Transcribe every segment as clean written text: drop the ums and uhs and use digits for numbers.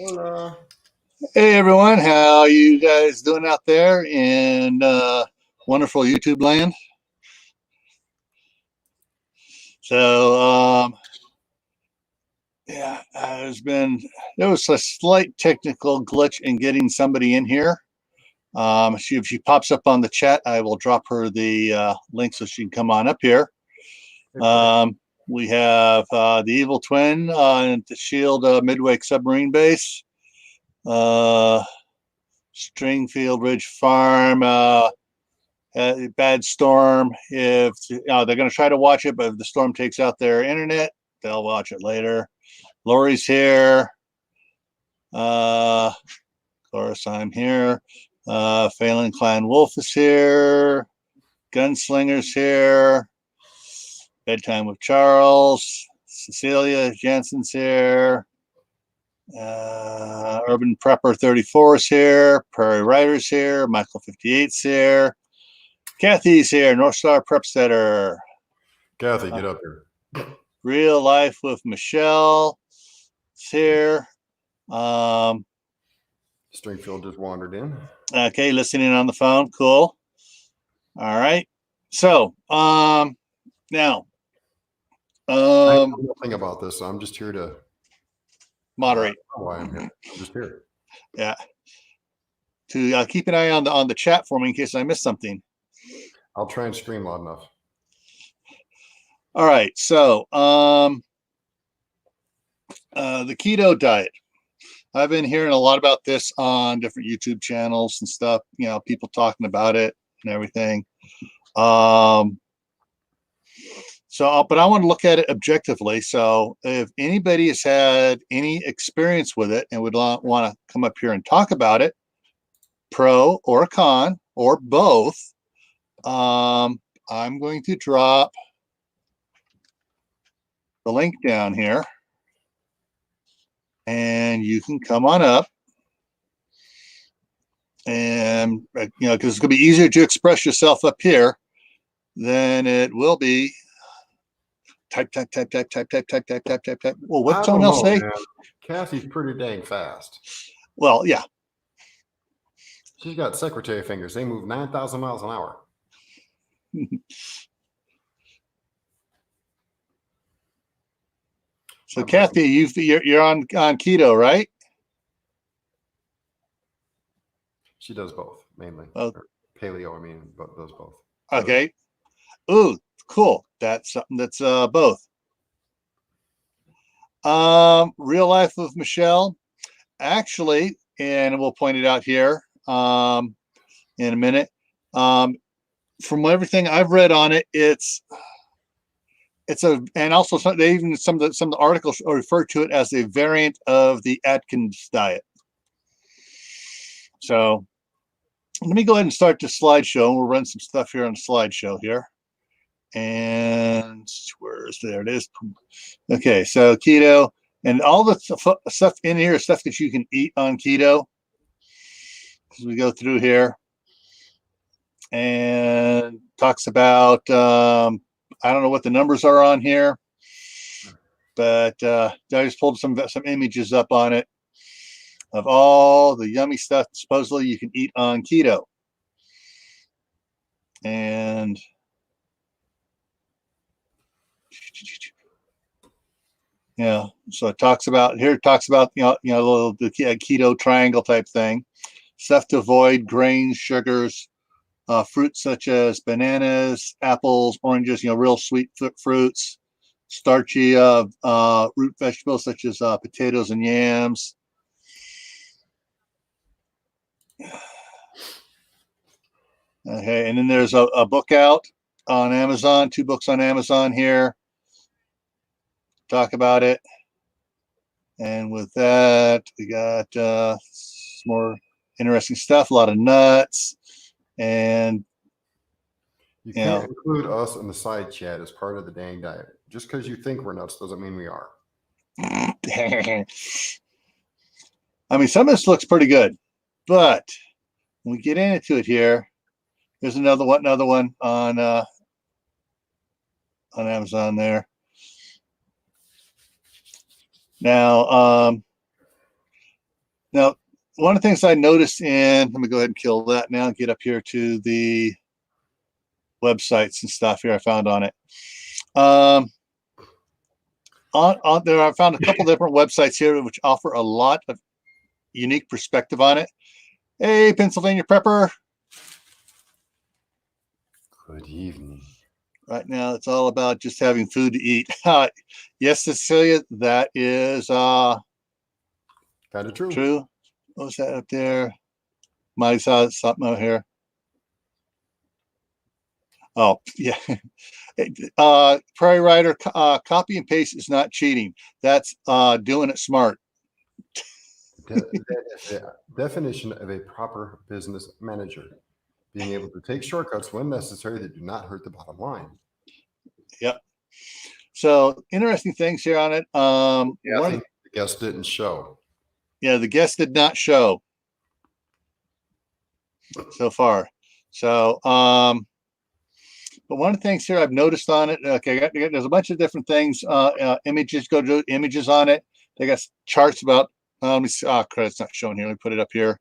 Hola. Hey everyone, how you guys doing out there in wonderful YouTube land? So yeah, there was a slight technical glitch in getting somebody in here. If she pops up on the chat, I will drop her the link so she can come on up here. We have the Evil Twin at the Shield Midway Submarine Base, Stringfield Ridge Farm. Bad storm. If they're going to try to watch it, but if the storm takes out their internet, they'll watch it later. Lori's here. Of course, I'm here. Phelan Clan Wolf is here. Gunslinger's here. Bedtime with Charles. Cecilia Jensen's here. Urban Prepper 34 is here. Prairie Rider's here. Michael 58's here. Cathy's here, Northstar Prepsteader. Cathy, get up here. Real Life with Michelle is here. Stringfield just wandered in. Okay, listening on the phone. Cool. All right. So, now. I know nothing about this, so I'm just here to moderate. Why I'm here. I'm just here. Yeah. To keep an eye on the chat for me in case I missed something. I'll try and scream loud enough. All right. So, the keto diet. I've been hearing a lot about this on different YouTube channels and stuff, people talking about it and everything. But I want to look at it objectively. So if anybody has had any experience with it and would want to come up here and talk about it, pro or con or both, I'm going to drop the link down here and you can come on up and, because it's going to be easier to express yourself up here than it will be type. Well, what's someone else say? Man. Cathy's pretty dang fast. Well, yeah. She's got secretary fingers. They move 9,000 miles an hour. So, Cathy, you're on keto, right? She does both, mainly. Paleo, but does both. Okay. Ooh, cool. That's something that's both. Real Life with Michelle, actually, and we'll point it out here in a minute. From everything I've read on it, and also some of the articles refer to it as a variant of the Atkins diet. So let me go ahead and start the slideshow, and we'll run some stuff here on the slideshow here. And there it is. Okay, so keto, and all the stuff in here is stuff that you can eat on keto. As we go through here, and talks about I don't know what the numbers are on here, but I just pulled some images up on it of all the yummy stuff supposedly you can eat on keto. And so it talks about the keto triangle type thing, stuff to avoid: grains, sugars, fruits such as bananas, apples, oranges, real sweet fruits, starchy root vegetables such as potatoes and yams. Okay, and then there's a book out on Amazon, 2 books on Amazon here. Talk about it. And with that, we got some more interesting stuff, a lot of nuts. And you can't include us in the side chat as part of the dang diet. Just because you think we're nuts doesn't mean we are. Some of this looks pretty good, but when we get into it here, there's another one on Amazon there. Now, Now, one of the things I noticed let me go ahead and kill that now and get up here to the websites and stuff here I found on it. On there, I found a couple different websites here which offer a lot of unique perspective on it. Hey, Pennsylvania Prepper. Good evening. Right now, it's all about just having food to eat. Yes, Cecilia, that is Kind of true. true. What was that up there? Might saw something out here. Oh, yeah. Prairie Rider, copy and paste is not cheating. That's doing it smart. The definition of a proper business manager: being able to take shortcuts when necessary that do not hurt the bottom line. Yep. So interesting things here on it. Yeah, I think the guest didn't show. Yeah, the guest did not show so far. So, but one of the things here I've noticed on it, okay, there's a bunch of different things, images, go to images on it. They got charts about, let me see, credit's not shown here. Let me put it up here.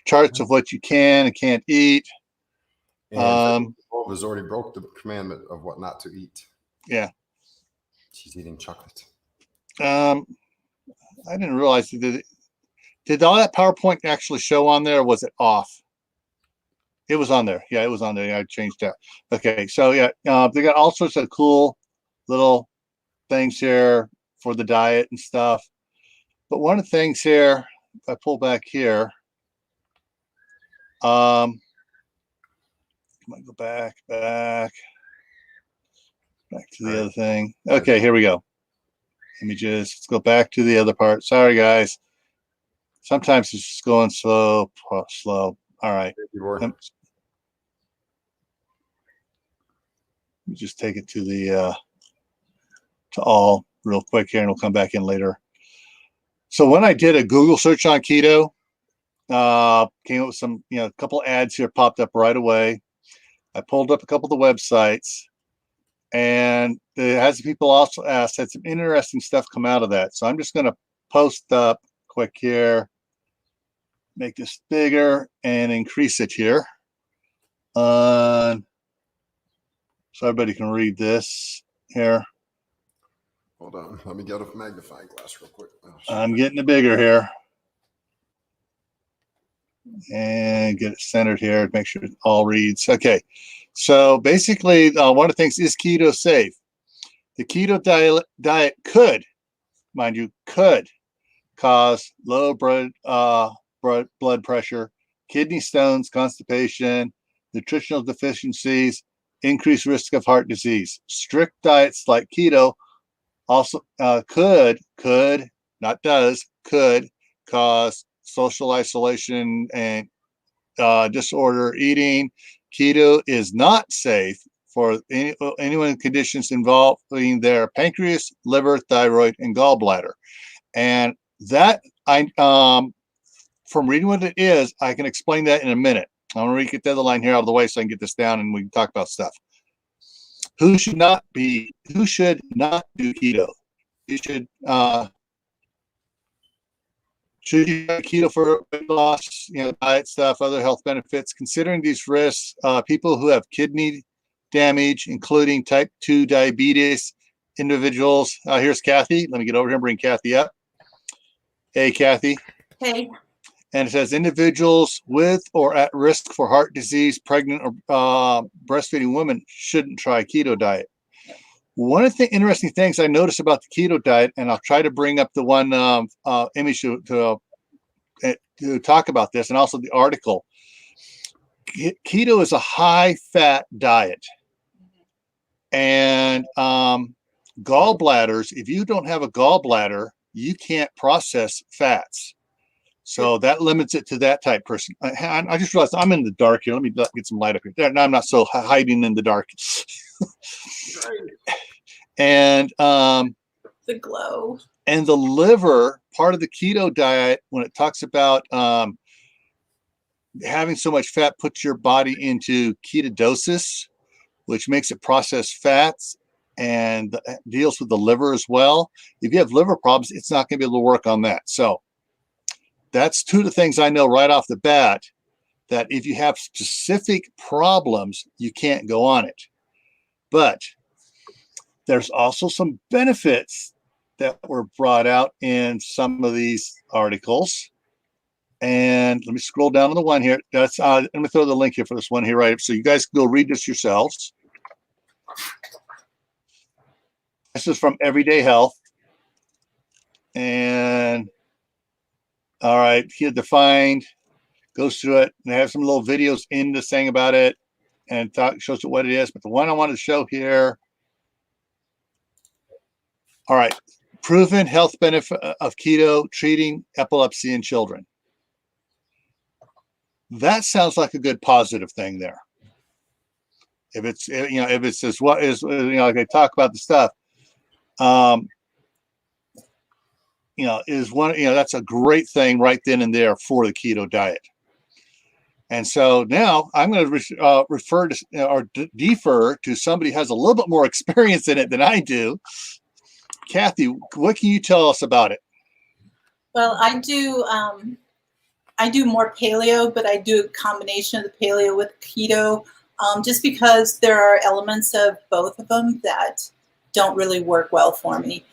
Charts of what you can and can't eat. And has already broke the commandment of what not to eat. Yeah. She's eating chocolate. I didn't realize, did all that PowerPoint actually show on there, or was it off? It was on there. Yeah, it was on there. Yeah, I changed that. Okay, so yeah, they got all sorts of cool little things here for the diet and stuff. But one of the things here, if I pull back here, come on, go back to the other thing. Okay, here we go. Let's go back to the other part. Sorry, guys. Sometimes it's just going slow. All right. Let me just take it to the to all real quick here, and we'll come back in later. So when I did a Google search on keto, came up with some, a couple ads here popped up right away. I pulled up a couple of the websites, and it has people also asked, had some interesting stuff come out of that. So I'm just going to post up quick here, make this bigger and increase it here. So everybody can read this here. Hold on. Let me get a magnifying glass real quick. I'm getting it bigger here. And get it centered here. Make sure it all reads. Okay. So basically, one of the things is keto safe. The keto diet could, mind you, could cause low blood pressure, kidney stones, constipation, nutritional deficiencies, increased risk of heart disease. Strict diets like keto also could cause social isolation and disorder eating. Keto is not safe for anyone with conditions involving their pancreas, liver, thyroid, and gallbladder. And that from reading what it is, I can explain that in a minute. I'm going to get the other line here out of the way so I can get this down and we can talk about stuff. Who should not do keto? You should you do keto for weight loss, diet stuff, other health benefits? Considering these risks, people who have kidney damage, including type 2 diabetes, individuals. Here's Cathy. Let me get over here and bring Cathy up. Hey, Cathy. Hey. And it says individuals with or at risk for heart disease, pregnant or breastfeeding women shouldn't try keto diet. One of the interesting things I noticed about the keto diet, and I'll try to bring up the one image to talk about this, and also the article. Keto is a high-fat diet, and gallbladders. If you don't have a gallbladder, you can't process fats. So that limits it to that type person. I just realized I'm in the dark here. Let me get some light up here. Now I'm not so hiding in the dark. And the glow. And the liver, part of the keto diet, when it talks about having so much fat, puts your body into ketosis, which makes it process fats and deals with the liver as well. If you have liver problems, it's not going to be able to work on that. So That's two of the things I know right off the bat, that if you have specific problems, you can't go on it. But there's also some benefits that were brought out in some of these articles. And let me scroll down to the one here. That's let me throw the link here for this one here, right? So you guys can go read this yourselves. This is from Everyday Health. And all right, here defined, goes through it, and they have some little videos in this thing about it and shows it what it is. But the one I want to show here. All right, proven health benefit of keto treating epilepsy in children. That sounds like a good positive thing there. If it's, you know, if it's just what is, you know, like they talk about the stuff, you know, is one, you know, that's a great thing right then and there for the keto diet. And so now I'm going to refer to or defer to somebody who has a little bit more experience in it than I do. Cathy, what can you tell us about it? Well, I do more paleo, but I do a combination of the paleo with keto, just because there are elements of both of them that don't really work well for me.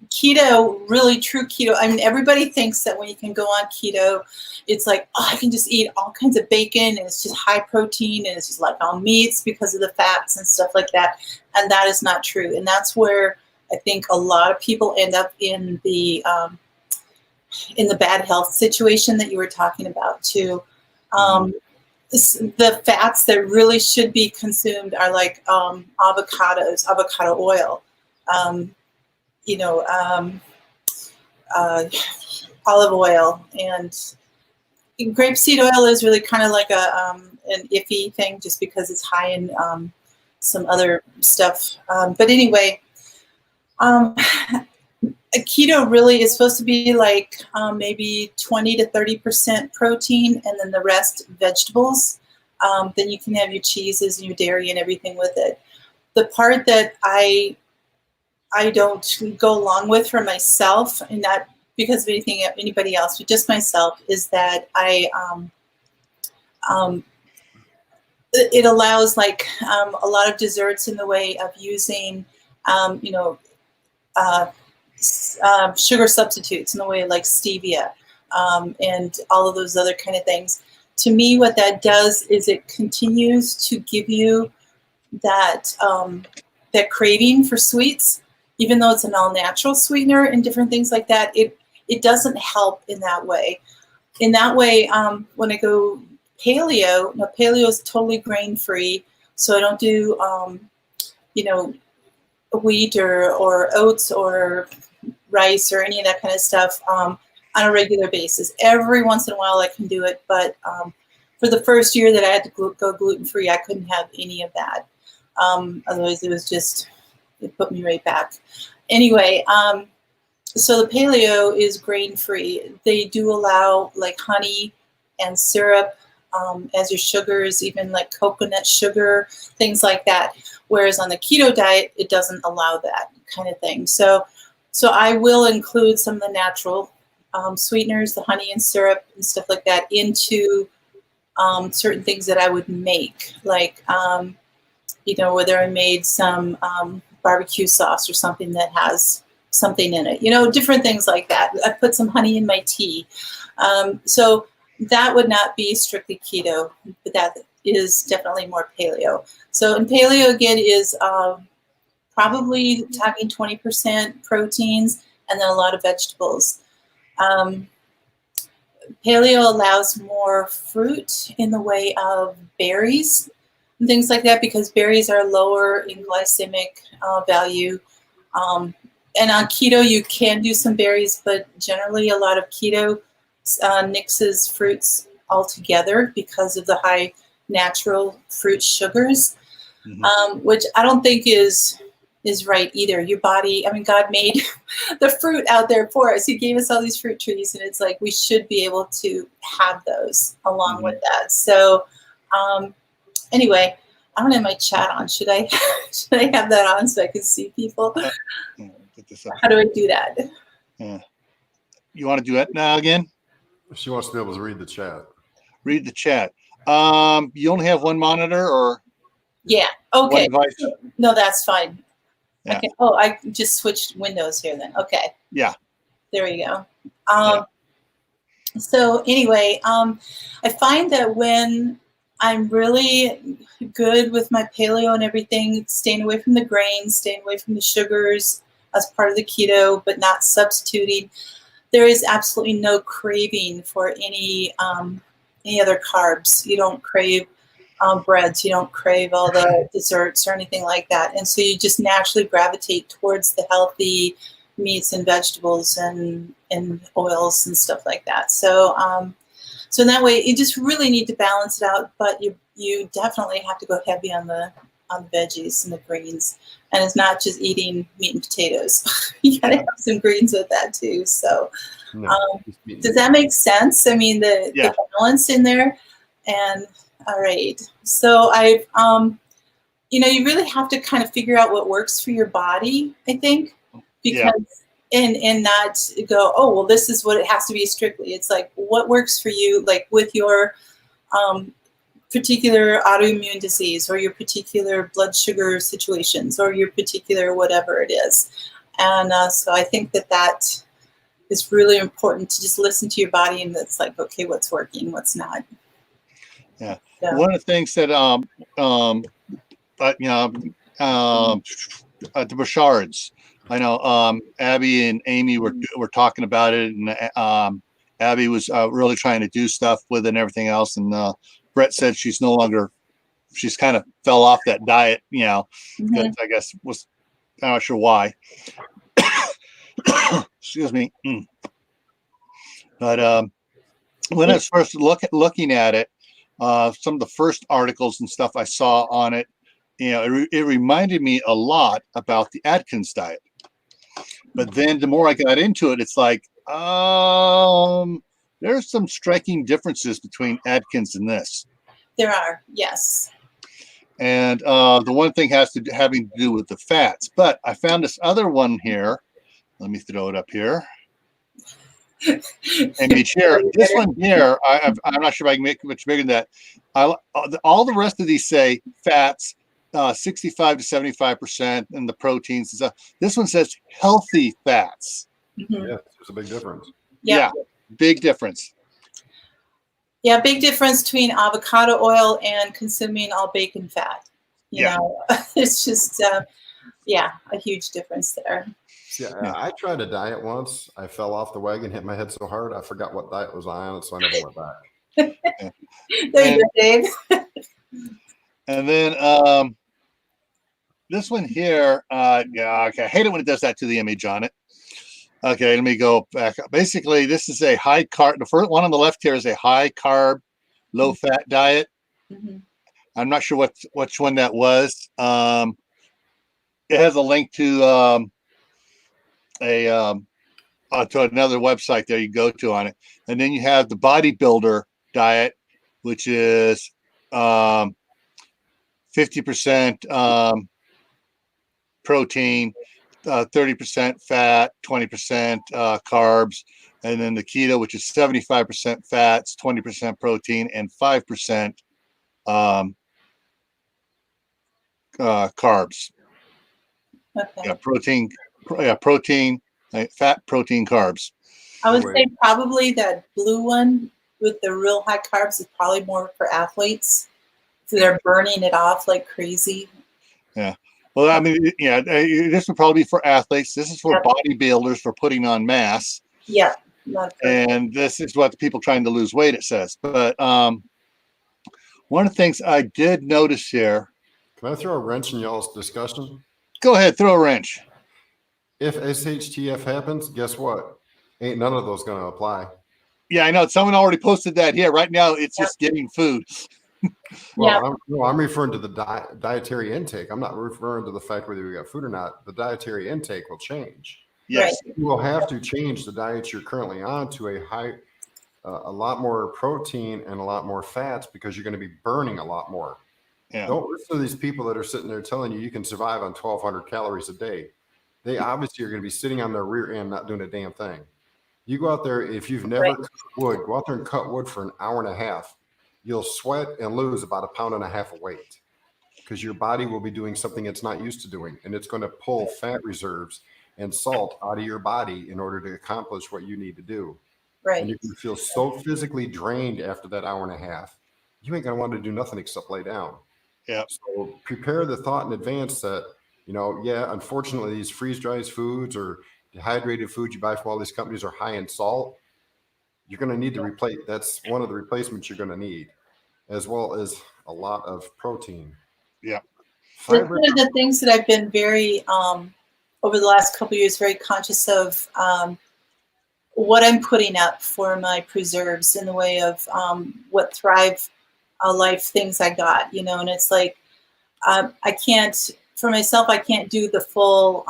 Keto, really true keto. I mean, everybody thinks that when you can go on keto, it's like, oh, I can just eat all kinds of bacon and it's just high protein and it's just like all meats because of the fats and stuff like that. And that is not true. And that's where I think a lot of people end up in the bad health situation that you were talking about too. The fats that really should be consumed are like avocados, avocado oil, you know, olive oil, and grapeseed oil is really kind of like an iffy thing just because it's high in some other stuff. But anyway, keto really is supposed to be like maybe 20 to 30% protein and then the rest vegetables. Then you can have your cheeses and your dairy and everything with it. The part that I don't go along with for myself, and not because of anything anybody else, but just myself, is that it allows like a lot of desserts in the way of using, you know, sugar substitutes in the way of like stevia and all of those other kind of things. To me, what that does is it continues to give you that that craving for sweets, even though it's an all-natural sweetener and different things like that. It doesn't help in that way. In that way, when I go paleo, no, paleo is totally grain-free, so I don't do you know, wheat or oats or rice or any of that kind of stuff on a regular basis. Every once in a while I can do it, but for the first year that I had to go gluten-free, I couldn't have any of that. Otherwise it was just, it put me right back. Anyway, so the paleo is grain-free. They do allow like honey and syrup as your sugars, even like coconut sugar, things like that. Whereas on the keto diet, it doesn't allow that kind of thing. So I will include some of the natural sweeteners, the honey and syrup and stuff like that, into certain things that I would make, like, you know, whether I made some barbecue sauce or something that has something in it, you know, different things like that. I put some honey in my tea. So that would not be strictly keto, but that is definitely more paleo. So in paleo, again, is probably talking 20% proteins and then a lot of vegetables. Paleo allows more fruit in the way of berries and things like that, because berries are lower in glycemic value. And on keto, you can do some berries, but generally a lot of keto nixes fruits altogether because of the high natural fruit sugars, which I don't think is right either. Your body, I mean, God made the fruit out there for us. He gave us all these fruit trees, and it's like we should be able to have those along with that. So anyway, I don't have my chat on. Should I have that on so I can see people? Get this up. How do I do that? Yeah. You want to do it now again? She wants to be able to read the chat. Read the chat. You only have one monitor or Yeah. one Okay. device? No, that's fine. Yeah. Okay. Oh, I just switched windows here then. Okay. Yeah. There we go. Yeah. So anyway, I find that when I'm really good with my paleo and everything, staying away from the grains, staying away from the sugars as part of the keto, but not substituting, there is absolutely no craving for any other carbs. You don't crave breads. You don't crave all the desserts or anything like that. And so you just naturally gravitate towards the healthy meats and vegetables and oils and stuff like that. So so in that way, you just really need to balance it out. But you definitely have to go heavy on the veggies and the greens. And it's not just eating meat and potatoes. You gotta have some greens with that too. So does that make sense? I mean, the balance in there. And all right. So I've you really have to kind of figure out what works for your body, I think, because and not go, oh, well, this is what it has to be strictly. It's like what works for you, like with your particular autoimmune disease or your particular blood sugar situations or your particular whatever it is. And so I think that is really important to just listen to your body and it's like, okay, what's working, what's not. Yeah. So. One of the things that the Bouchards, I know Abby and Amy were talking about it, and Abby was really trying to do stuff with it and everything else, and Brett said she's kind of fell off that diet, because I guess I'm not sure why. Excuse me. But when I was first looking at it, some of the first articles and stuff I saw on it, it reminded me a lot about the Atkins diet. But then the more I got into it, it's like, there's some striking differences between Atkins and this. There are, yes. And the one thing having to do with the fats. But I found this other one here. Let me throw it up here. And you share this one here. I'm not sure if I can make it much bigger than that. All the rest of these say fats, 65 to 75%, and the proteins and stuff. This one says healthy fats. Yeah, there's a big difference. Yeah, big difference. Yeah, big difference between avocado oil and consuming all bacon fat. You know, it's just a huge difference there. Yeah, I tried a diet once. I fell off the wagon, hit my head so hard, I forgot what diet was I on, so I never went back. There you go, Dave. And then this one here, okay, I hate it when it does that to the image on it. Okay, let me go back. Basically, this is a high carb. The first one on the left here is a high carb, low fat diet. I'm not sure which one that was. It has a link to to another website there you go to on it, and then you have the bodybuilder diet, which is 50% protein, 30% fat, 20% carbs, and then the keto, which is 75% fats, 20% protein, and 5% carbs. Okay. Protein, fat, protein, carbs. I would say probably that blue one with the real high carbs is probably more for athletes. So they're burning it off like crazy. Yeah. Well, I mean, this would probably be for athletes. This is for bodybuilders for putting on mass. Yeah. And this is what the people trying to lose weight, it says. But one of the things I did notice here. Can I throw a wrench in y'all's discussion? Go ahead, throw a wrench. If SHTF happens, guess what? Ain't none of those going to apply. Yeah, I know. Someone already posted that here. Right now, it's just getting food. Well, I'm referring to the dietary intake. I'm not referring to the fact whether we got food or not. The dietary intake will change. Yes. Right. You will have to change the diet you're currently on to a lot more protein and a lot more fats because you're going to be burning a lot more. Yeah. Don't listen to these people that are sitting there telling you can survive on 1,200 calories a day. They obviously are going to be sitting on their rear end, not doing a damn thing. You go out there, if you've never Right. cut wood, go out there and cut wood for an hour and a half. You'll sweat and lose about 1.5 pounds of weight because your body will be doing something it's not used to doing. And it's going to pull fat reserves and salt out of your body in order to accomplish what you need to do. And Right. you're going to feel so physically drained after that hour and a half. You ain't going to want to do nothing except lay down. Yeah. So prepare the thought in advance that, unfortunately, these freeze-dried foods or dehydrated foods you buy from all these companies are high in salt. You're going to need to replace. That's one of the replacements you're going to need, as well as a lot of protein. Yeah. That's Fiber. one of the things that I've been very, over the last couple of years, very conscious of what I'm putting up for my preserves in the way of what Thrive Life things I got, and it's like, I can't, for myself, I can't do the full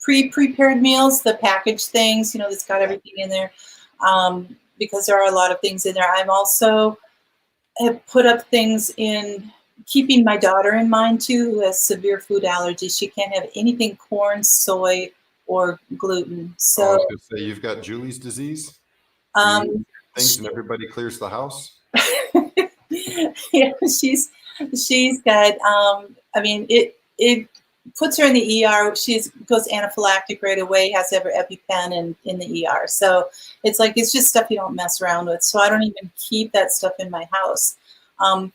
pre-prepared meals, the packaged things, that's got everything in there, because there are a lot of things in there. I'm also have put up things in keeping my daughter in mind too, who has severe food allergies. She can't have anything corn, soy, or gluten. I So, was going to say, you've got Julie's disease. Things and everybody clears the house. yeah, she's got. I mean, it puts her in the ER. She goes anaphylactic right away. Has to have her EpiPen in the ER. So it's like it's just stuff you don't mess around with. So I don't even keep that stuff in my house.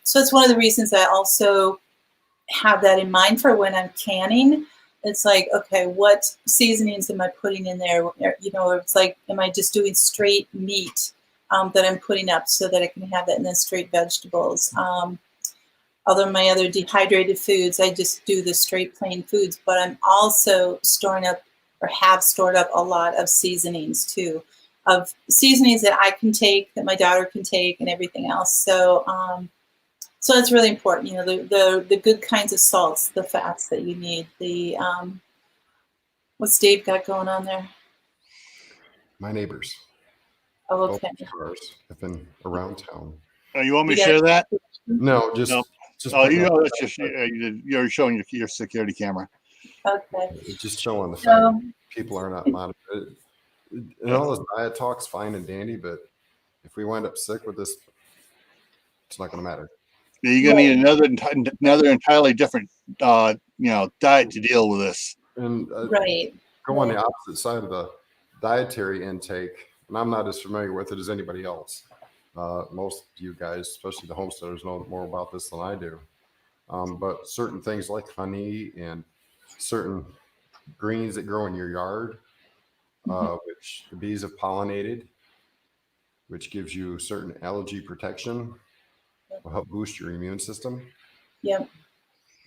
So it's one of the reasons I also have that in mind for when I'm canning. It's like, okay, what seasonings am I putting in there? It's like, am I just doing straight meat that I'm putting up so that I can have that, and then straight vegetables. Other my other dehydrated foods, I just do the straight plain foods, but I'm also storing up or have stored up a lot of seasonings too, of seasonings that I can take, that my daughter can take, and everything else. So, so it's really important, the good kinds of salts, the fats that you need. The what's Dave got going on there? My neighbors, Oh, both okay. cars, have been around town. Oh, you want me to share that? No, just No. just Oh, putting up- that's just you're showing your security camera. Okay. just showing the fact So, that people are not motivated. And all this diet talk's fine and dandy, but if we wind up sick with this, it's not going to matter. Yeah, you're gonna need another entirely different diet to deal with this. And right. go on the opposite side of the dietary intake, and I'm not as familiar with it as anybody else. Most of you guys, especially the homesteaders, know more about this than I do. But certain things like honey and certain greens that grow in your yard, which the bees have pollinated, which gives you certain allergy protection, will help boost your immune system. Yep.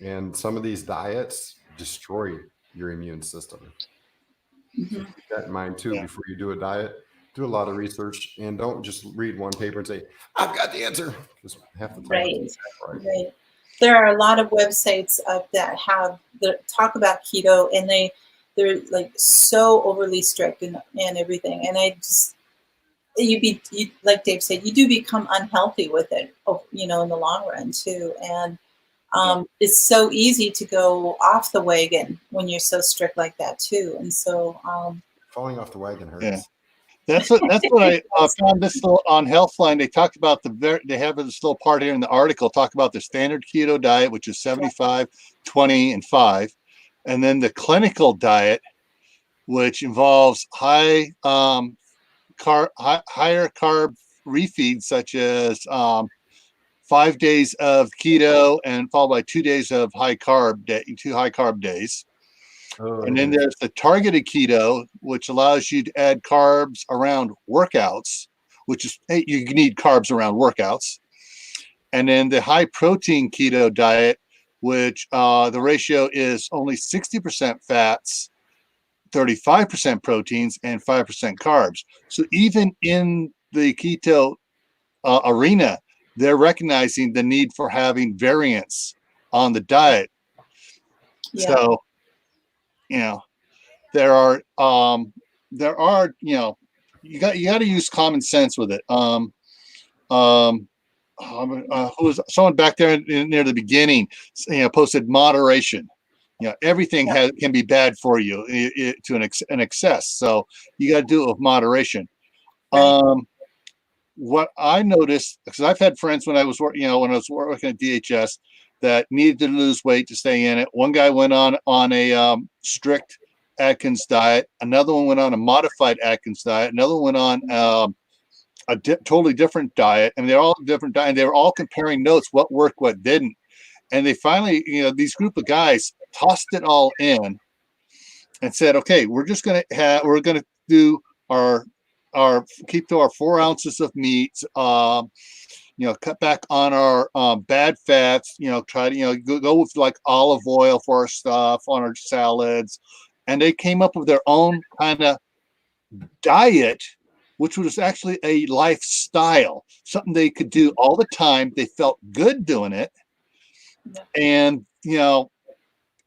And some of these diets destroy your immune system. So keep that in mind too. Before you do a diet, do a lot of research and don't just read one paper and say, I've got the answer. Because half the time, Right. Right. There are a lot of websites that talk about keto, and they're like so overly strict and everything. And I just, like Dave said, you do become unhealthy with it, in the long run too. And it's so easy to go off the wagon when you're so strict like that too. And so, falling off the wagon hurts. Yeah. That's what I found this little on Healthline. They talked about they have this little part here in the article talk about the standard keto diet, which is 75, 20, and 5, and then the clinical diet, which involves higher carb refeeds, such as 5 days of keto and followed by 2 days of two high carb days. And then there's the targeted keto, which allows you to add carbs around workouts, which is, hey, you need carbs around workouts. And then the high protein keto diet, which the ratio is only 60% fats, 35% proteins, and 5% carbs. So even in the keto arena, they're recognizing the need for having variance on the diet. yeah. So, there are you got to use common sense with it. Who was someone back there near the beginning, posted moderation. everything can be bad for you to an excess. So you got to do it with moderation. Right. What I noticed, because I've had friends when I was working at DHS that needed to lose weight to stay in it. One guy went on a strict Atkins diet. Another one went on a modified Atkins diet. Another one went on totally different diet. And they're all different diet. And they were all comparing notes, what worked, what didn't. And they finally, these group of guys tossed it all in and said, okay, we're going to do keep to our 4 ounces of meat, cut back on our bad fats, try to, go with like olive oil for our stuff on our salads. And they came up with their own kind of diet, which was actually a lifestyle, something they could do all the time. They felt good doing it. And,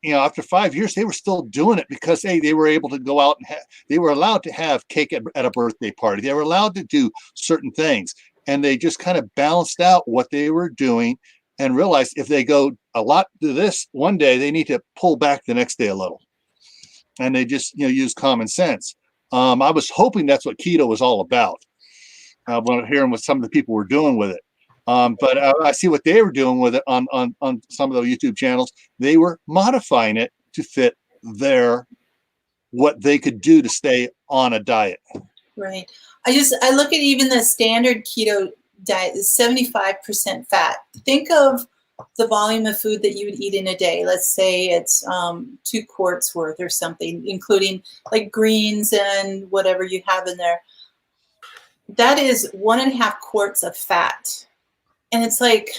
after 5 years, they were still doing it because, hey, they were able to go out and they were allowed to have cake at a birthday party. They were allowed to do certain things. And they just kind of balanced out what they were doing and realized if they go a lot to this one day, they need to pull back the next day a little. And they just, use common sense. I was hoping that's what keto was all about. When hearing what some of the people were doing with it. But I see what they were doing with it on some of the YouTube channels. They were modifying it to fit what they could do to stay on a diet. Right. I look at even the standard keto diet is 75% fat. Think of the volume of food that you would eat in a day. Let's say it's 2 quarts worth or something, including like greens and whatever you have in there. That is 1.5 quarts of fat. And it's like,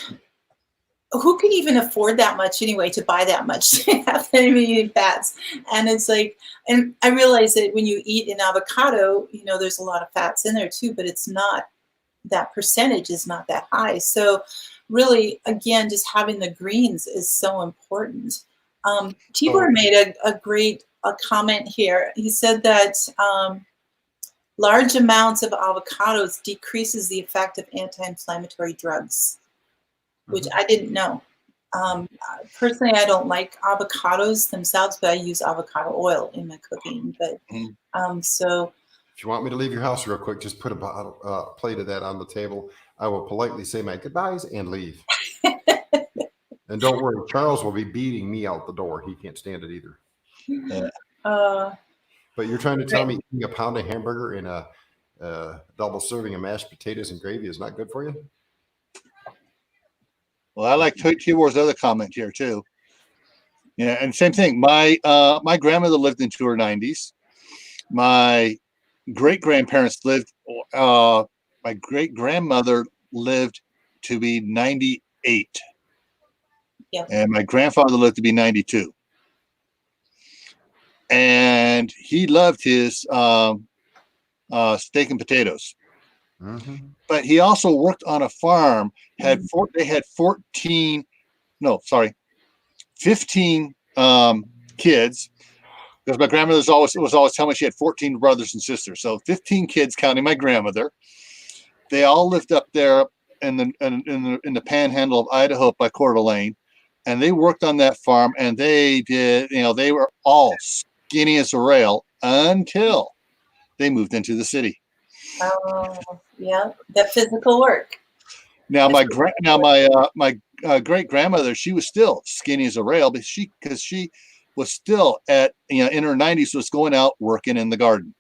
who can even afford that much anyway, to buy that much, to have that many fats? And it's like, and I realize that when you eat an avocado, there's a lot of fats in there too, but it's not, that percentage is not that high. So really, again, just having the greens is so important. Tibor made a great comment here. He said that large amounts of avocados decreases the effect of anti-inflammatory drugs, which I didn't know. Personally, I don't like avocados themselves, but I use avocado oil in my cooking. But so, if you want me to leave your house real quick, just put a plate of that on the table. I will politely say my goodbyes and leave. And don't worry, Charles will be beating me out the door. He can't stand it either. But you're trying to tell me eating a pound of hamburger and a double serving of mashed potatoes and gravy is not good for you? Well, I like Tibor's other comment here too. Yeah, and same thing. My grandmother lived into her 90s. My great grandparents lived. My great grandmother lived to be 98. Yeah. And my grandfather lived to be 92. And he loved his steak and potatoes. Mm-hmm. But he also worked on a farm. They had 15 kids. Because my grandmother was always telling me she had 14 brothers and sisters. So 15 kids, counting my grandmother. They all lived up there in the panhandle of Idaho by Coeur d'Alene. And they worked on that farm, and they did, they were all skinny as a rail until they moved into the city. Oh, yeah, that physical work. Now my great grandmother, she was still skinny as a rail, but she was still in her 90s, was going out working in the garden.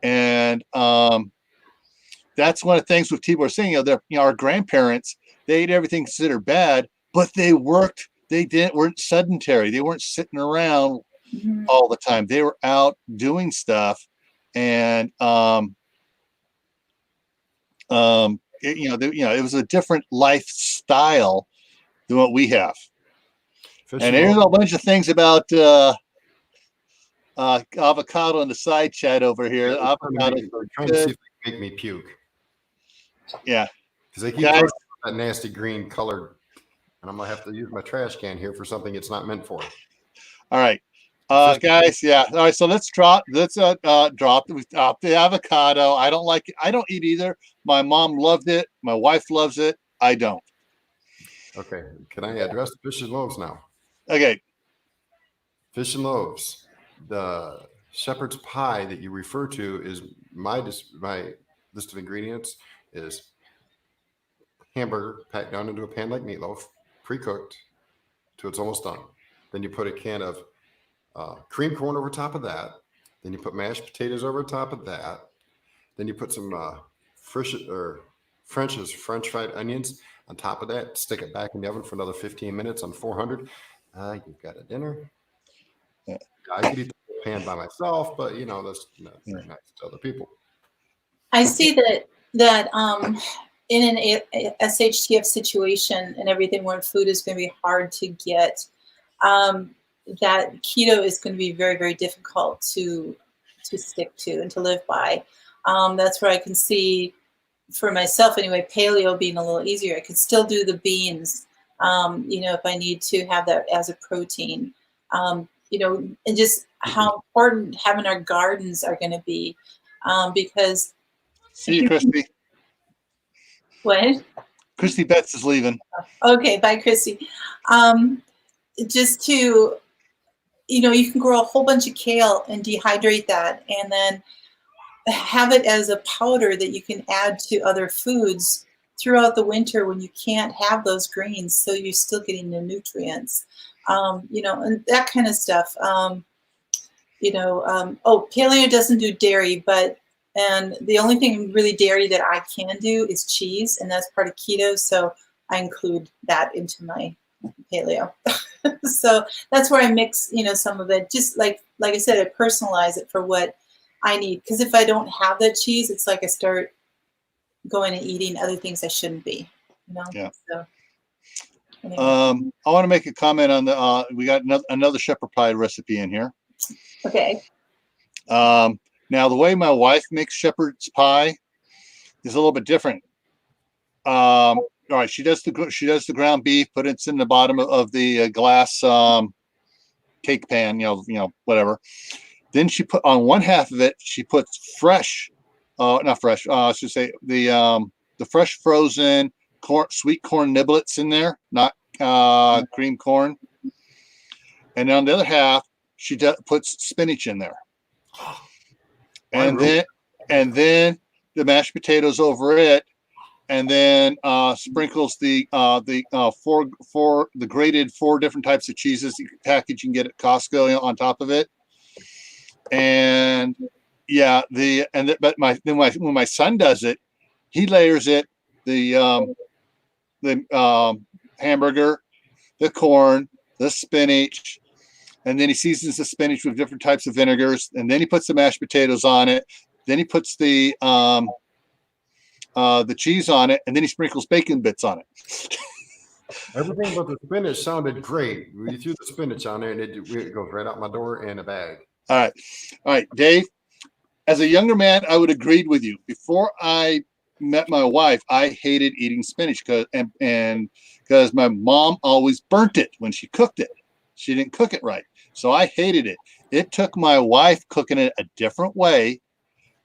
And that's one of the things with Tibor was saying. Our grandparents, they ate everything considered bad, but they worked. They weren't sedentary. They weren't sitting around all the time. They were out doing stuff, and it was a different lifestyle than what we have. And there's a bunch of things about avocado in the side chat over here. Avocado trying to see if they make me puke. Yeah, because they keep throwing that nasty green colored, and I'm gonna have to use my trash can here for something it's not meant for. All right, guys. Yeah. All right. So let's drop. Let's drop the avocado. I don't like it. I don't eat either. My mom loved it. My wife loves it. I don't. Okay. Can I address the fish and loaves now? Okay. Fish and loaves. The shepherd's pie that you refer to is my list of ingredients is hamburger packed down into a pan like meatloaf, pre-cooked till it's almost done. Then you put a can of cream corn over top of that. Then you put mashed potatoes over top of that. Then you put some French fried onions on top of that. Stick it back in the oven for another 15 minutes on 400. You've got a dinner. Yeah. I could eat the pan by myself, but that's not very nice to other people. I see that in an SHTF situation and everything where food is going to be hard to get, that keto is going to be very, very difficult to stick to and to live by. That's where I can see, for myself anyway, paleo being a little easier. I could still do the beans, if I need to have that as a protein, and just how important having our gardens are going to be, because. See you, Christy. What? Christy Betts is leaving. Okay, bye, Christy. Just to, you can grow a whole bunch of kale and dehydrate that, and then have it as a powder that you can add to other foods throughout the winter when you can't have those greens, so you're still getting the nutrients, and that kind of stuff. Paleo doesn't do dairy, and the only thing really dairy that I can do is cheese, and that's part of keto, so I include that into my paleo. So that's where I mix, some of it. Just like I said, I personalize it for what I need. Because if I don't have that cheese, it's like I start going and eating other things I shouldn't be. Yeah. So, anyway. I want to make a comment on the. We got another shepherd pie recipe in here. Okay. Now the way my wife makes shepherd's pie is a little bit different. All right, she does the ground beef, put it in the bottom of the glass cake pan, whatever. Then she put on one half of it. She puts fresh, not fresh. I should say the fresh frozen sweet corn niblets in there, not cream corn. And on the other half, she puts spinach in there. And then the mashed potatoes over it, and then sprinkles the grated 4 different types of cheeses package you can get at Costco on top of it. And yeah, when my son does it, he layers it the hamburger, the corn, the spinach. And then he seasons the spinach with different types of vinegars, and then he puts the mashed potatoes on it. Then he puts the cheese on it, and then he sprinkles bacon bits on it. Everything but the spinach sounded great. We threw the spinach on there, and it goes right out my door in a bag. All right, Dave. As a younger man, I would have agreed with you. Before I met my wife, I hated eating spinach because my mom always burnt it when she cooked it. She didn't cook it right. So I hated it. It took my wife cooking it a different way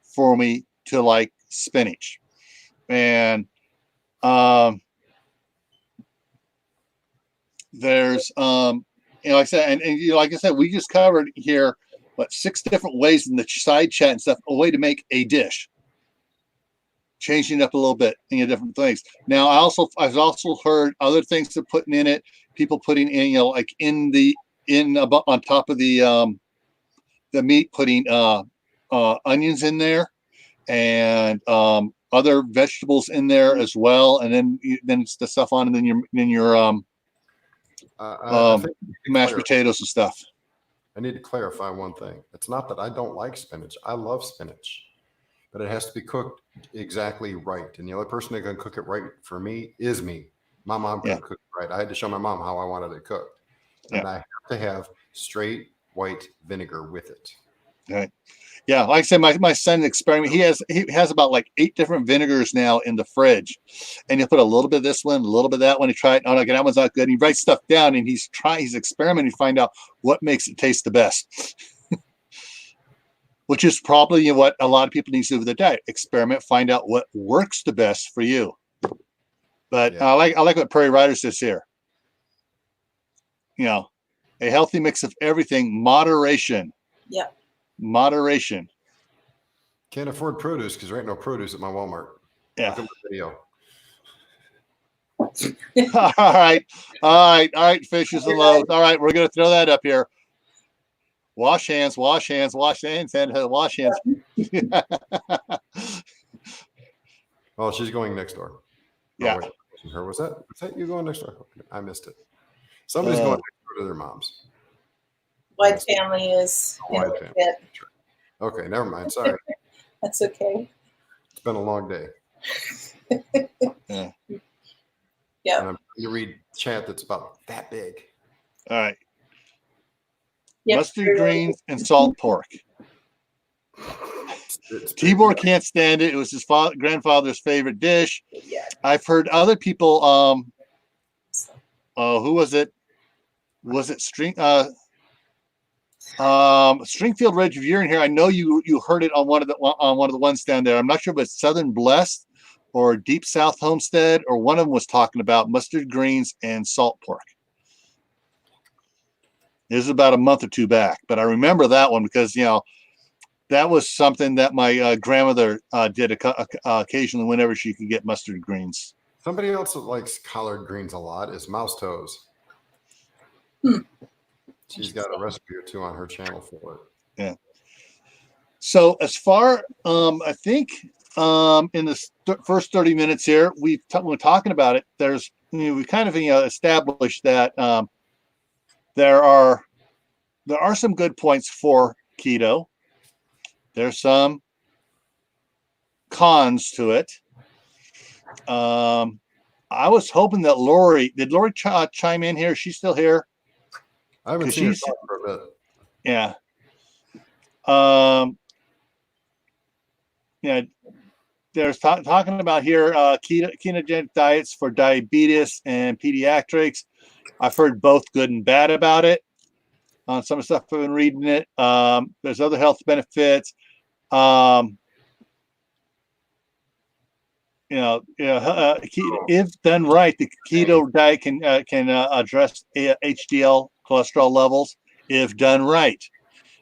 for me to like spinach. And there's like I said, and like I said, we just covered here 6 different ways in the side chat and stuff, a way to make a dish. Changing it up a little bit, different things. Now I've also heard other things they're putting in it. People putting in, like on top of the meat, putting onions in there and other vegetables in there as well, and then it's the stuff on, and then your mashed potatoes and stuff. I need to clarify one thing. It's not that I don't like spinach. I love spinach, but it has to be cooked exactly right. And the only person that can cook it right for me is me. My mom couldn't cook it right. I had to show my mom how I wanted it cooked. And I have to have straight white vinegar with it. Right. Yeah, like I said, my son experiment. He has about 8 different vinegars now in the fridge, and he'll put a little bit of this one, a little bit of that one. He tried, okay, that one's not good. And he writes stuff down, and he's experimenting to find out what makes it taste the best. Which is probably what a lot of people need to do with their diet: experiment, find out what works the best for you. But I like what Prairie Rider says here. a healthy mix of everything. Moderation. Yep. Moderation. Can't afford produce because there ain't no produce at my Walmart. Yeah. Look at my video. All right, fishes and loaves. All right, we're gonna throw that up here. Wash hands, wash hands, wash hands, and wash hands. Oh, she's going next door. Yeah. Oh, wait. Her was that you going next door? Okay, I missed it. Somebody's going next door to their mom's. Wide family is. Wide family. It. Okay, never mind. Sorry. That's okay. It's been a long day. Yeah. Yeah. And I'm going to read chat that's about that big. All right. Yep. Mustard greens and salt pork. Tibor can't stand it. It was his grandfather's favorite dish. Yeah. I've heard other people. Who was it? Was it Stringfield Ridge? If you're in here, I know you heard it on one of the ones down there. I'm not sure if it's Southern Blessed or Deep South Homestead, or one of them was talking about mustard greens and salt pork. This is about a month or two back, but I remember that one because that was something that my grandmother did occasionally whenever she could get mustard greens. Somebody else that likes collard greens a lot is Mouse Toes. She's got a recipe or two on her channel for it. Yeah. So as far, I think in the first 30 minutes here, we're talking about it. There's we kind of established that there are some good points for keto. There's some cons to it. I was hoping that did Lori chime in here? She's still here. I haven't seen her talk for a bit. Yeah. There's talking about here ketogenic diets for diabetes and pediatrics. I've heard both good and bad about it. On some of the stuff I've been reading it. There's other health benefits. If done right, the keto diet can address HDL cholesterol levels if done right.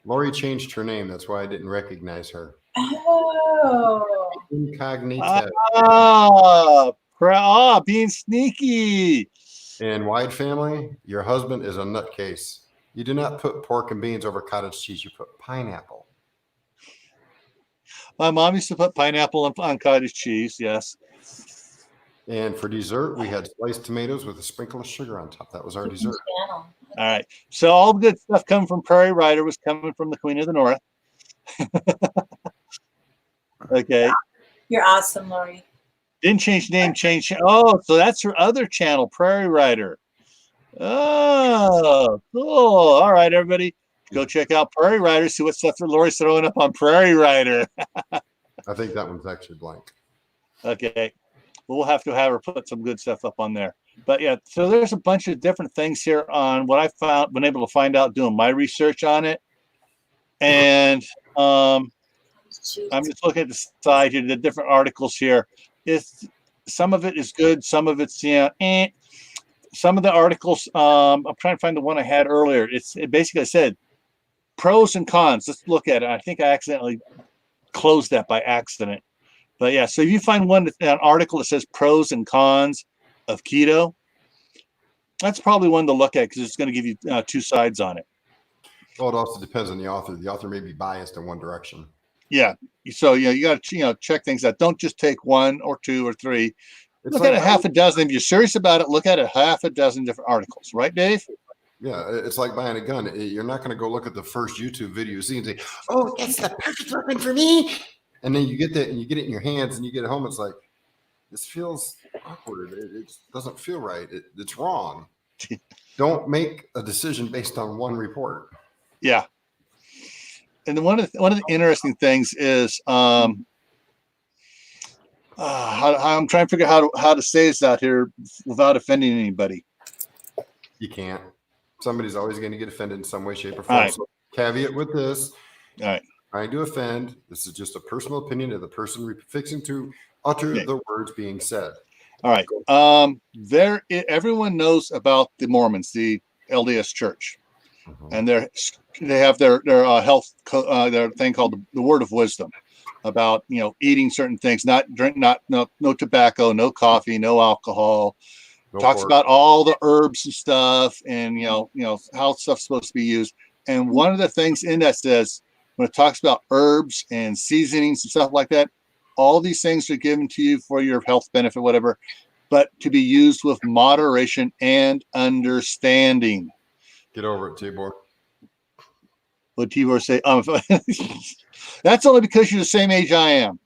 Lori changed her name. That's why I didn't recognize her. Oh. Incognito. Being sneaky. And Wide Family, your husband is a nutcase. You do not put pork and beans over cottage cheese. You put pineapple. My mom used to put pineapple on cottage cheese. Yes. And for dessert, we had sliced tomatoes with a sprinkle of sugar on top. That was our dessert. All right. So all the good stuff coming from Prairie Rider was coming from the Queen of the North. Okay. You're awesome, Lori. Didn't change name, so that's her other channel, Prairie Rider. Oh, cool. All right, everybody. Go check out Prairie Rider, see what stuff Lori's throwing up on Prairie Rider. I think that one's actually blank. Okay. We'll have to have her put some good stuff up on there. But yeah, so there's a bunch of different things here on what I been able to find out doing my research on it. And I'm just looking at the side here, the different articles here. Some of it is good, some of it's some of the articles, I'm trying to find the one I had earlier. It basically said pros and cons. Let's look at it. I think I accidentally closed that by accident. But yeah, so if you find an article that says pros and cons of keto, that's probably one to look at because it's going to give you two sides on it. Well, it also depends on the author. The author may be biased in one direction. Yeah. So you got to check things out. Don't just take one or two or three. Look at a half a dozen. If you're serious about it, look at a half a dozen different articles. Right, Dave? Yeah, it's like buying a gun. You're not going to go look at the first YouTube video you see and say, "Oh, that's the perfect weapon for me." And then you get that and you get it in your hands and you get it home. It's like, this feels awkward. It doesn't feel right. It's wrong. Don't make a decision based on one report. Yeah. And then one of the interesting things is I'm trying to figure out how to say this out here without offending anybody. You can't. Somebody's always going to get offended in some way, shape, or form. Right. So caveat with this. All right. Trying to offend. This is just a personal opinion of the person fixing to utter the words being said. All right. Everyone knows about the Mormons, the LDS Church. and they have their health their thing called the Word of Wisdom about eating certain things, no tobacco, no coffee, no alcohol. Talks about all the herbs and stuff, and how stuff's supposed to be used. And one of the things in that says, when it talks about herbs and seasonings and stuff like that, all these things are given to you for your health benefit, whatever, but to be used with moderation and understanding. Get over it, Tibor. What Tibor say? That's only because you're the same age I am.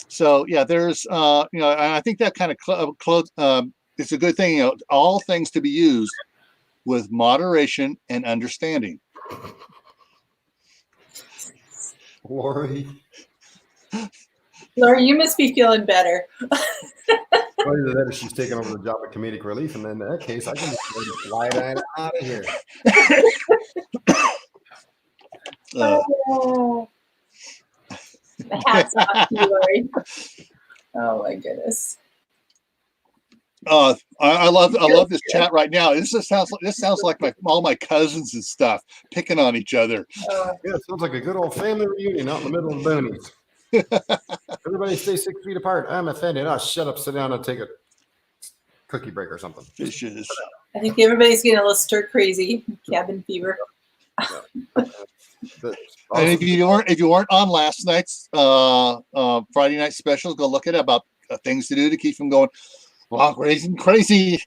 So yeah, there's and I think that kind of it's a good thing. All things to be used with moderation and understanding. Lori, you must be feeling better. either that or she's taking over the job of comedic relief, and in that case, I can just slide out of here. Hats off to you, Lori. Oh my goodness. I love this chat right now. This sounds like all my cousins and stuff picking on each other. Yeah, it sounds like a good old family reunion out in the middle of the boonies. Everybody stay 6 feet apart. I'm offended. Oh, shut up, sit down, and take a cookie break or something. Fishes. I think everybody's getting a little stir crazy. Cabin fever. And if you weren't on last night's Friday night specials, go look at it about things to do to keep from going crazy.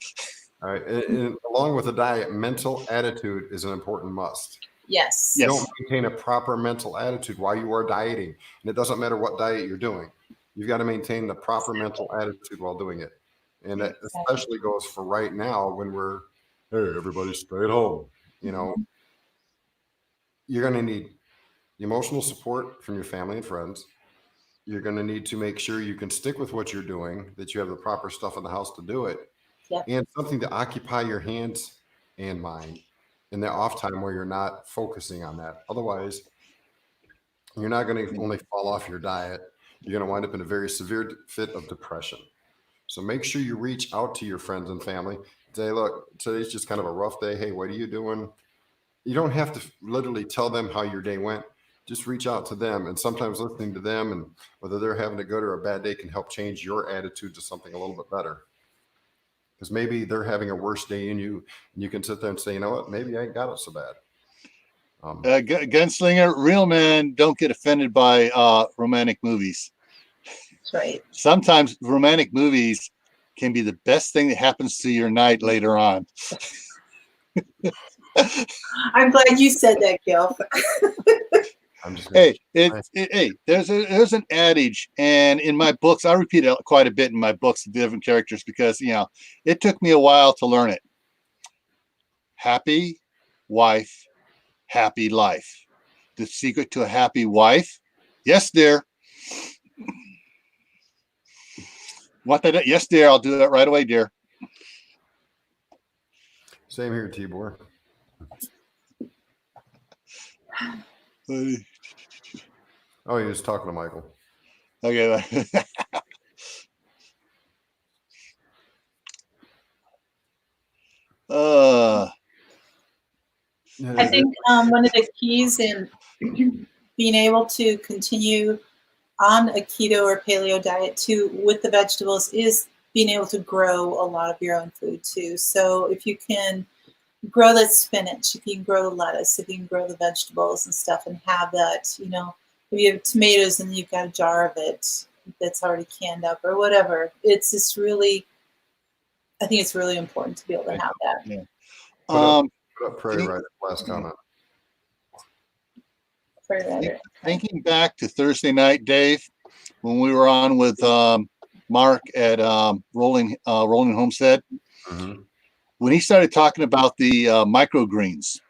All right, and along with the diet, mental attitude is an important must. Yes. You don't maintain a proper mental attitude while you are dieting, and it doesn't matter what diet you're doing. You've got to maintain the proper mental attitude while doing it, and that especially goes for right now when hey, everybody stay at home. You're going to need emotional support from your family and friends. You're going to need to make sure you can stick with what you're doing, that you have the proper stuff in the house to do it, and something to occupy your hands and mind in the off time where you're not focusing on that. Otherwise, you're not going to only fall off your diet. You're going to wind up in a very severe fit of depression. So make sure you reach out to your friends and family. Say, look, today's just kind of a rough day. Hey, what are you doing? You don't have to literally tell them how your day went. Just reach out to them. And sometimes listening to them and whether they're having a good or a bad day can help change your attitude to something a little bit better. Because maybe they're having a worse day in you, and you can sit there and say, you know what, maybe I ain't got it so bad. Gunslinger, real men don't get offended by romantic movies. That's right. Sometimes romantic movies can be the best thing that happens to your night later on. I'm glad you said that, Gil. Hey, there's an adage, and in my books, I repeat it quite a bit in my books, the different characters, because it took me a while to learn it. Happy wife, happy life. The secret to a happy wife? Yes, dear. Want that? Yes, dear. I'll do that right away, dear. Same here, Tibor. Oh, he was talking to Michael. Okay. I think one of the keys in being able to continue on a keto or paleo diet too with the vegetables is being able to grow a lot of your own food too. So if you can grow that spinach, if you can grow the lettuce, if you can grow the vegetables and stuff and have that, if you have tomatoes and you've got a jar of it that's already canned up or whatever, it's just really, I think it's really important to be able to have that. Yeah. Put up Prairie Rider, last comment. Thinking back to Thursday night, Dave, when we were on with Mark at Rolling Homestead, when he started talking about the microgreens,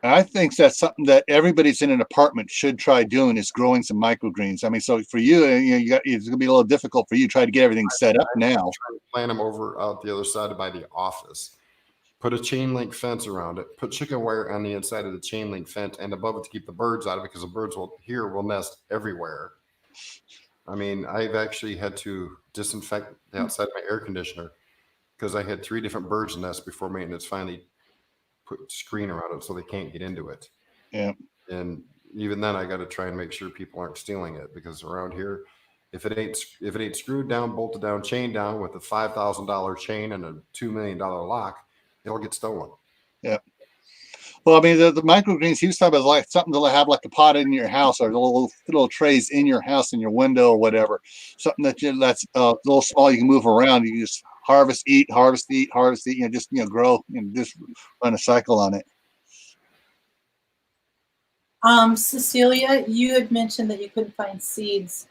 I think that's something that everybody's in an apartment should try doing, is growing some microgreens. I mean, so for you, it's going to be a little difficult for you to try to get everything set up now. Trying to plant them over out the other side by the office. Put a chain link fence around it. Put chicken wire on the inside of the chain link fence and above it to keep the birds out of it, because the birds will nest everywhere. I mean, I've actually had to disinfect the outside of my air conditioner because I had 3 different birds' nests before maintenance finally put screen around it so they can't get into it. Yeah. And even then, I got to try and make sure people aren't stealing it, because around here, if it ain't screwed down, bolted down, chained down with a $5,000 chain and a $2 million lock, it'll get stolen. Yeah. Well, I mean, the microgreens he was talking about is like something to have like a pot in your house, or little trays in your house, in your window, or whatever. Something that's a little small, you can move around. You just harvest, eat, harvest, eat, harvest, eat. Just grow and just run a cycle on it. Cecilia, you had mentioned that you couldn't find seeds.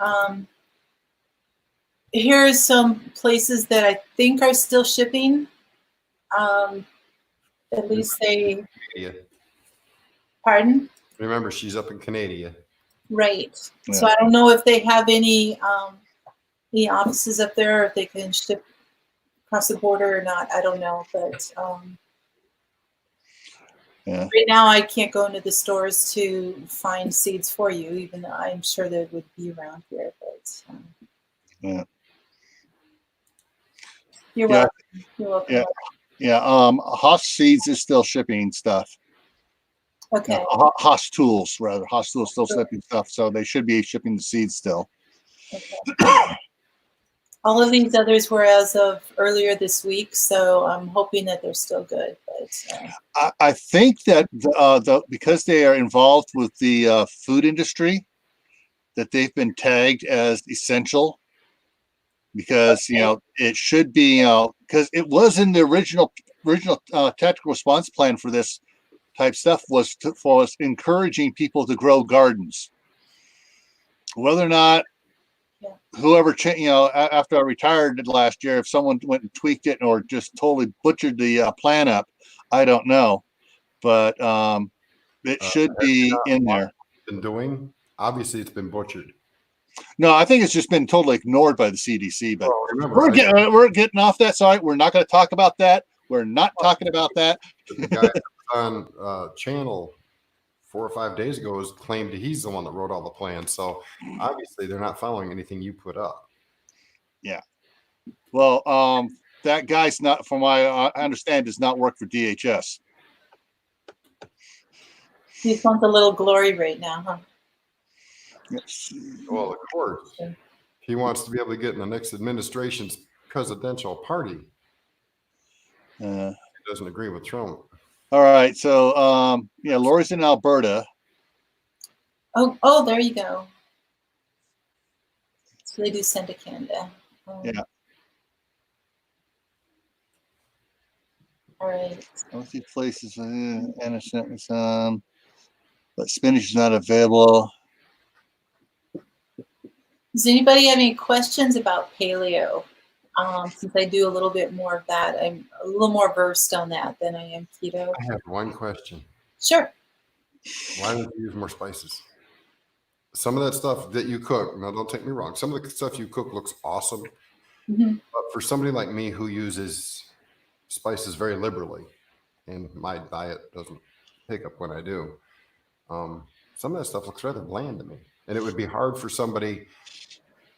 Here's some places that I think are still shipping. At least they. Yeah. Pardon? Remember, she's up in Canada. Right. Yeah. So I don't know if they have any offices up there, or if they can ship across the border or not. I don't know, but Yeah. right now I can't go into the stores to find seeds for you, even though I'm sure they would be around here. But Yeah. you're Yeah. welcome. You're welcome. Yeah. Yeah. Haas Seeds is still shipping stuff. Okay. Haas Tools, rather. Haas Tools still shipping stuff, so they should be shipping the seeds still. Okay. All of these others were as of earlier this week, so I'm hoping that they're still good. But I think that because they are involved with the food industry, that they've been tagged as essential, because it should be, because it was in the original tactical response plan for this type stuff, was for encouraging people to grow gardens. Whether or not whoever after I retired last year, if someone went and tweaked it or just totally butchered the plan up, I don't know, but it should be in there. Been doing, obviously it's been butchered. No, I think it's just been totally ignored by the CDC. But remember, we're getting off that side. We're not going to talk about that. We're not talking about that. The guy on channel 4 or 5 days ago has claimed he's the one that wrote all the plans. So obviously they're not following anything you put up. Yeah. Well, that guy's not, from what I understand, does not work for DHS. he just wants a little glory right now, huh? Yes. Well, of course. He wants to be able to get in the next administration's presidential party. He doesn't agree with Trump. All right. So, Lori's in Alberta. Oh, there you go. So they do send to Canada. Yeah. All right. Healthy places, innocent, but spinach is not available. Does anybody have any questions about paleo? Since I do a little bit more of that, I'm a little more versed on that than I am keto. I have one question. Sure. Why don't you use more spices? Some of that stuff that you cook, now don't take me wrong, some of the stuff you cook looks awesome. Mm-hmm. But for somebody like me who uses spices very liberally, and my diet doesn't pick up when I do, some of that stuff looks rather bland to me. And it would be hard for somebody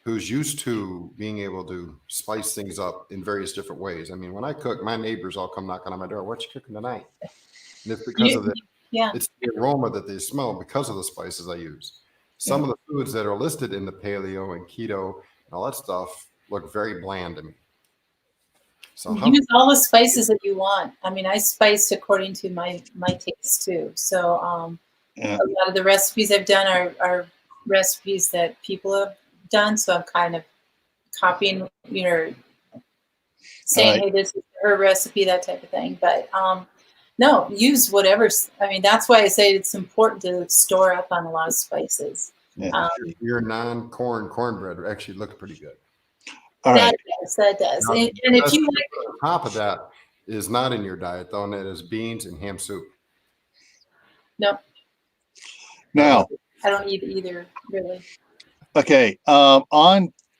who's used to being able to spice things up in various different ways. I mean, when I cook, my neighbors all come knocking on my door. What you cooking tonight? And it's because of it's the aroma that they smell because of the spices I use. Some of the foods that are listed in the paleo and keto and all that stuff look very bland to me. So use all the spices that you want. I mean, I spice according to my taste too. So a lot of the recipes I've done are recipes that people have done. So I'm kind of copying, saying, hey, this is her recipe, that type of thing. But no, use whatever. I mean, that's why I say it's important to store up on a lot of spices. Your non-corn cornbread actually looked pretty good. All right. That does. Now, and if you on top of that is not in your diet, though, and that is beans and ham soup. No. Now, I don't eat either, really. Okay. I'm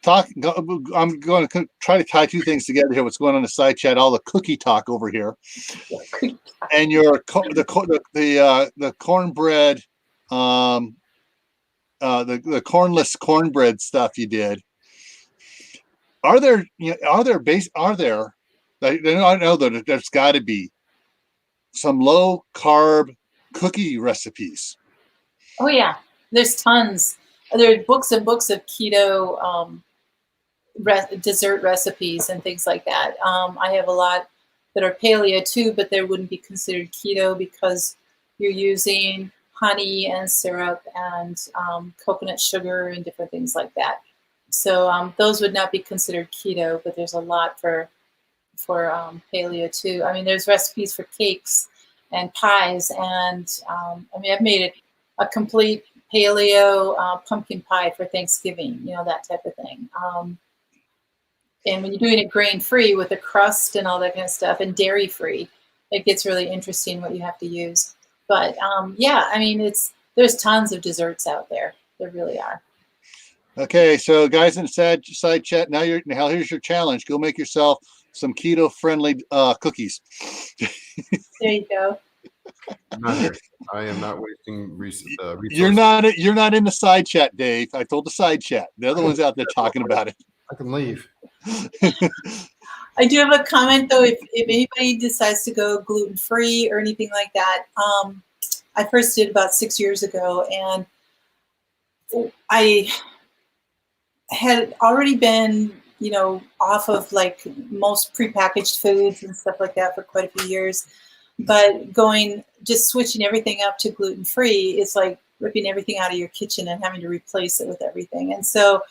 going to try to tie two things together here. What's going on in the side chat? All the cookie talk over here, and the cornbread the cornless cornbread stuff you did. I know that there's got to be some low carb cookie recipes. Oh yeah, there's tons. There are books and books of keto dessert recipes and things like that. I have a lot that are paleo too, but they wouldn't be considered keto because you're using honey and syrup and coconut sugar and different things like that. So those would not be considered keto, but there's a lot for paleo too. I mean, there's recipes for cakes and pies, and I've made a complete paleo pumpkin pie for Thanksgiving, that type of thing. And when you're doing it grain-free with a crust and all that kind of stuff, and dairy-free, it gets really interesting what you have to use. But there's tons of desserts out there. There really are. Okay, so guys in the side chat, now here's your challenge. Go make yourself some keto-friendly cookies. There you go. I am not wasting resources. You're not in the side chat, Dave. I told the side chat. The other one's out there talking about it. I can leave. I do have a comment though. If anybody decides to go gluten-free or anything like that, I first did about 6 years ago, and I had already been, off of like most prepackaged foods and stuff like that for quite a few years. But just switching everything up to gluten-free is like ripping everything out of your kitchen and having to replace it with everything. And so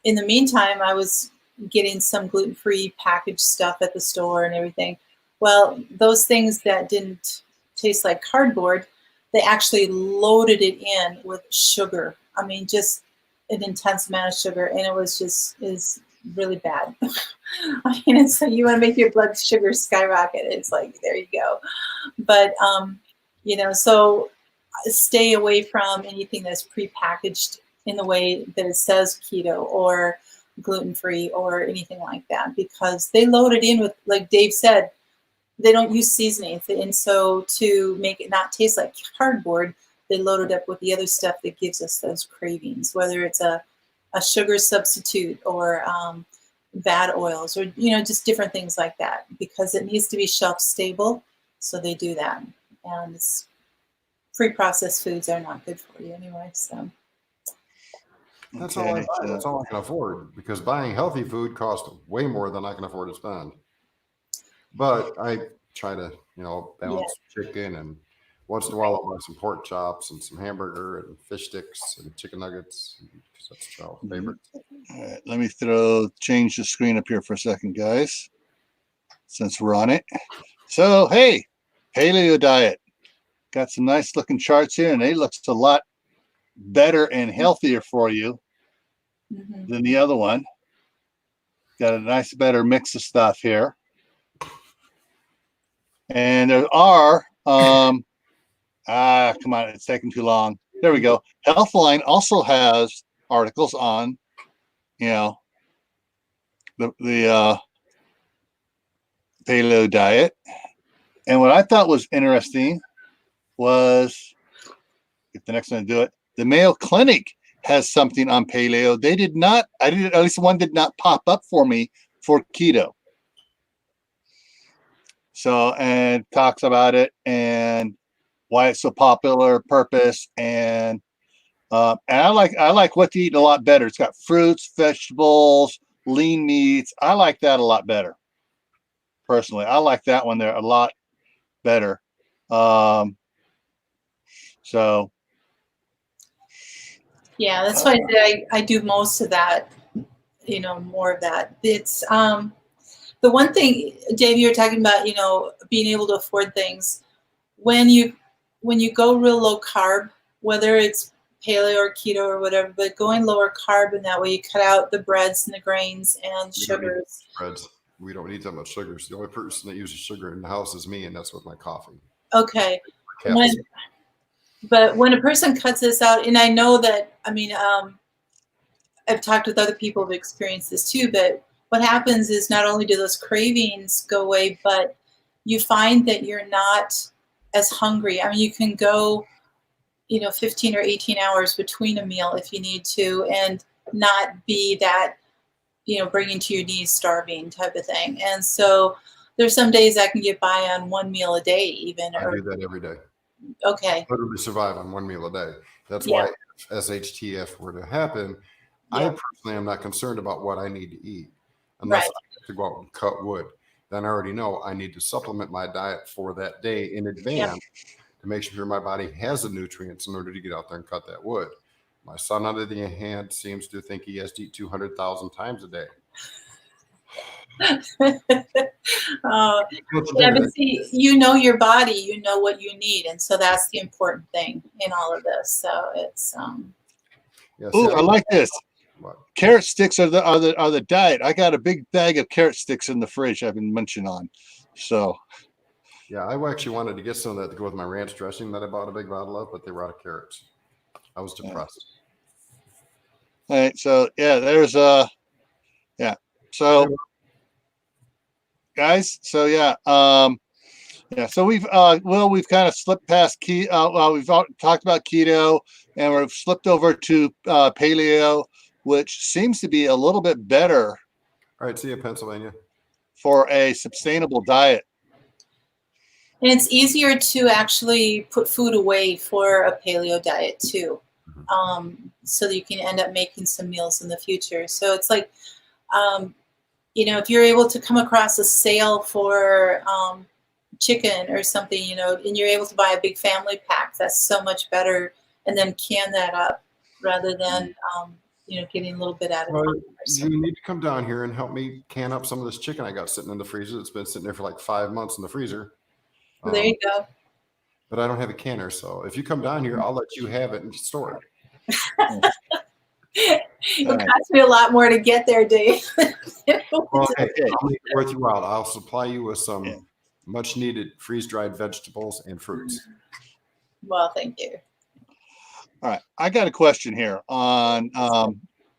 in the meantime, I was getting some gluten-free packaged stuff at the store and everything. Well, those things that didn't taste like cardboard, they actually loaded it in with sugar. I mean, just an intense amount of sugar, and it is really bad. I mean, it's like you want to make your blood sugar skyrocket. It's like, there you go. But, so stay away from anything that's prepackaged in the way that it says keto or gluten-free or anything like that, because they load it in with, like Dave said, they don't use seasonings. And so to make it not taste like cardboard, they load it up with the other stuff that gives us those cravings, whether it's a sugar substitute or bad oils or, just different things like that, because it needs to be shelf stable. So they do that. And pre-processed foods are not good for you anyway. So that's all I buy. That's all I can afford, because buying healthy food costs way more than I can afford to spend. But I try to, balance chicken, and once in a while I'll buy some pork chops and some hamburger and fish sticks and chicken nuggets, because that's Charles' favorite. All right, let me change the screen up here for a second, guys, since we're on it. So, hey, paleo diet. Got some nice looking charts here, and they look a lot better and healthier for you than the other one. Got a nice, better mix of stuff here. And there are, come on, it's taking too long. There we go. Healthline also has articles on, the paleo diet. And what I thought was interesting was, if the next one to do it, the Mayo Clinic has something on paleo. They did not, at least one did not pop up for me for keto. So, and talks about it and why it's so popular, purpose, and I like what to eat a lot better. It's got fruits, vegetables, lean meats. I like that a lot better. Personally, I like that one there a lot better. So. Yeah, that's why I do most of that, more of that. It's the one thing, Dave, you were talking about, being able to afford things. When you go real low carb, whether it's paleo or keto or whatever, but going lower carb, and that way you cut out the breads and the grains and sugars. Breads. We don't need that much sugar. The only person that uses sugar in the house is me, and that's with my coffee. Okay. But when a person cuts this out, and I know that, I've talked with other people who've experienced this too, but what happens is not only do those cravings go away, but you find that you're not as hungry. I mean, you can go 15 or 18 hours between a meal if you need to, and not be that, bringing to your knees starving type of thing. And so there's some days I can get by on one meal a day even. I do that every day. Okay. Literally survive on one meal a day. That's Yeah. why if SHTF were to happen, I personally am not concerned about what I need to eat unless Right. I have to go out and cut wood. Then I already know I need to supplement my diet for that day in advance to make sure my body has the nutrients in order to get out there and cut that wood. My son, on the other hand, seems to think he has to eat 200,000 times a day. Yeah, but see, your body, you know what you need, and so that's the important thing in all of this. So it's Ooh, I like this. What? Carrot sticks are the diet. I got a big bag of carrot sticks in the fridge I've been munching on. So yeah, I actually wanted to get some of that to go with my ranch dressing that I bought a big bottle of, but they were out of carrots. I was depressed. All right, so there's so guys, so so we've we've kind of slipped past keto. We've talked about keto, and we've slipped over to paleo, which seems to be a little bit better. All right, see you in Pennsylvania. For a sustainable diet. And it's easier to actually put food away for a paleo diet too, so that you can end up making some meals in the future. So it's like, if you're able to come across a sale for chicken or something, and you're able to buy a big family pack, that's so much better, and then can that up rather than getting a little bit out of time. You need to come down here and help me can up some of this chicken I got sitting in the freezer. It's been sitting there for like 5 months in the freezer. Well, there you go. But I don't have a canner, so if you come down here, I'll let you have it and store it. It'll cost me a lot more to get there, Dave. Well, hey, I'll make it worth you out. I'll supply you with some much needed freeze-dried vegetables and fruits. Well, thank you. All right, I got a question here on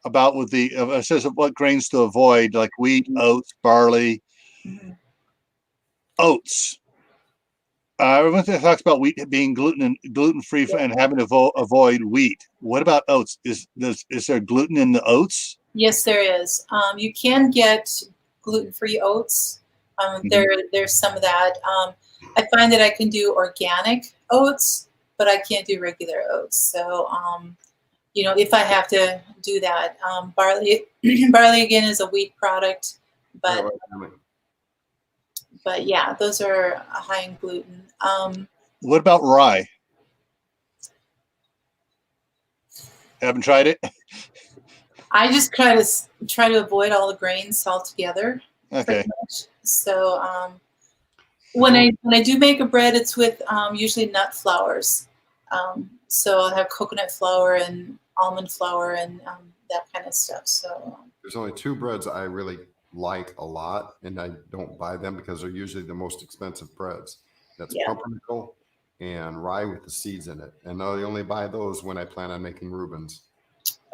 about with the it says what grains to avoid, like wheat, oats, barley, oats. Everyone talks about wheat being gluten free and having to avoid wheat. What about oats? Is there gluten in the oats? Yes, there is. You can get gluten-free oats. There's some of that. I find that I can do organic oats, but I can't do regular oats. So, if I have to do that, barley again is a wheat product, but yeah, those are high in gluten. What about rye? Haven't tried it. I just try to avoid all the grains altogether. Okay. So when I do make a bread, it's with usually nut flours. So I'll have coconut flour and almond flour and that kind of stuff. So there's only two breads I really like a lot, and I don't buy them because they're usually the most expensive breads. That's pumpernickel and rye with the seeds in it, and I only buy those when I plan on making Reubens.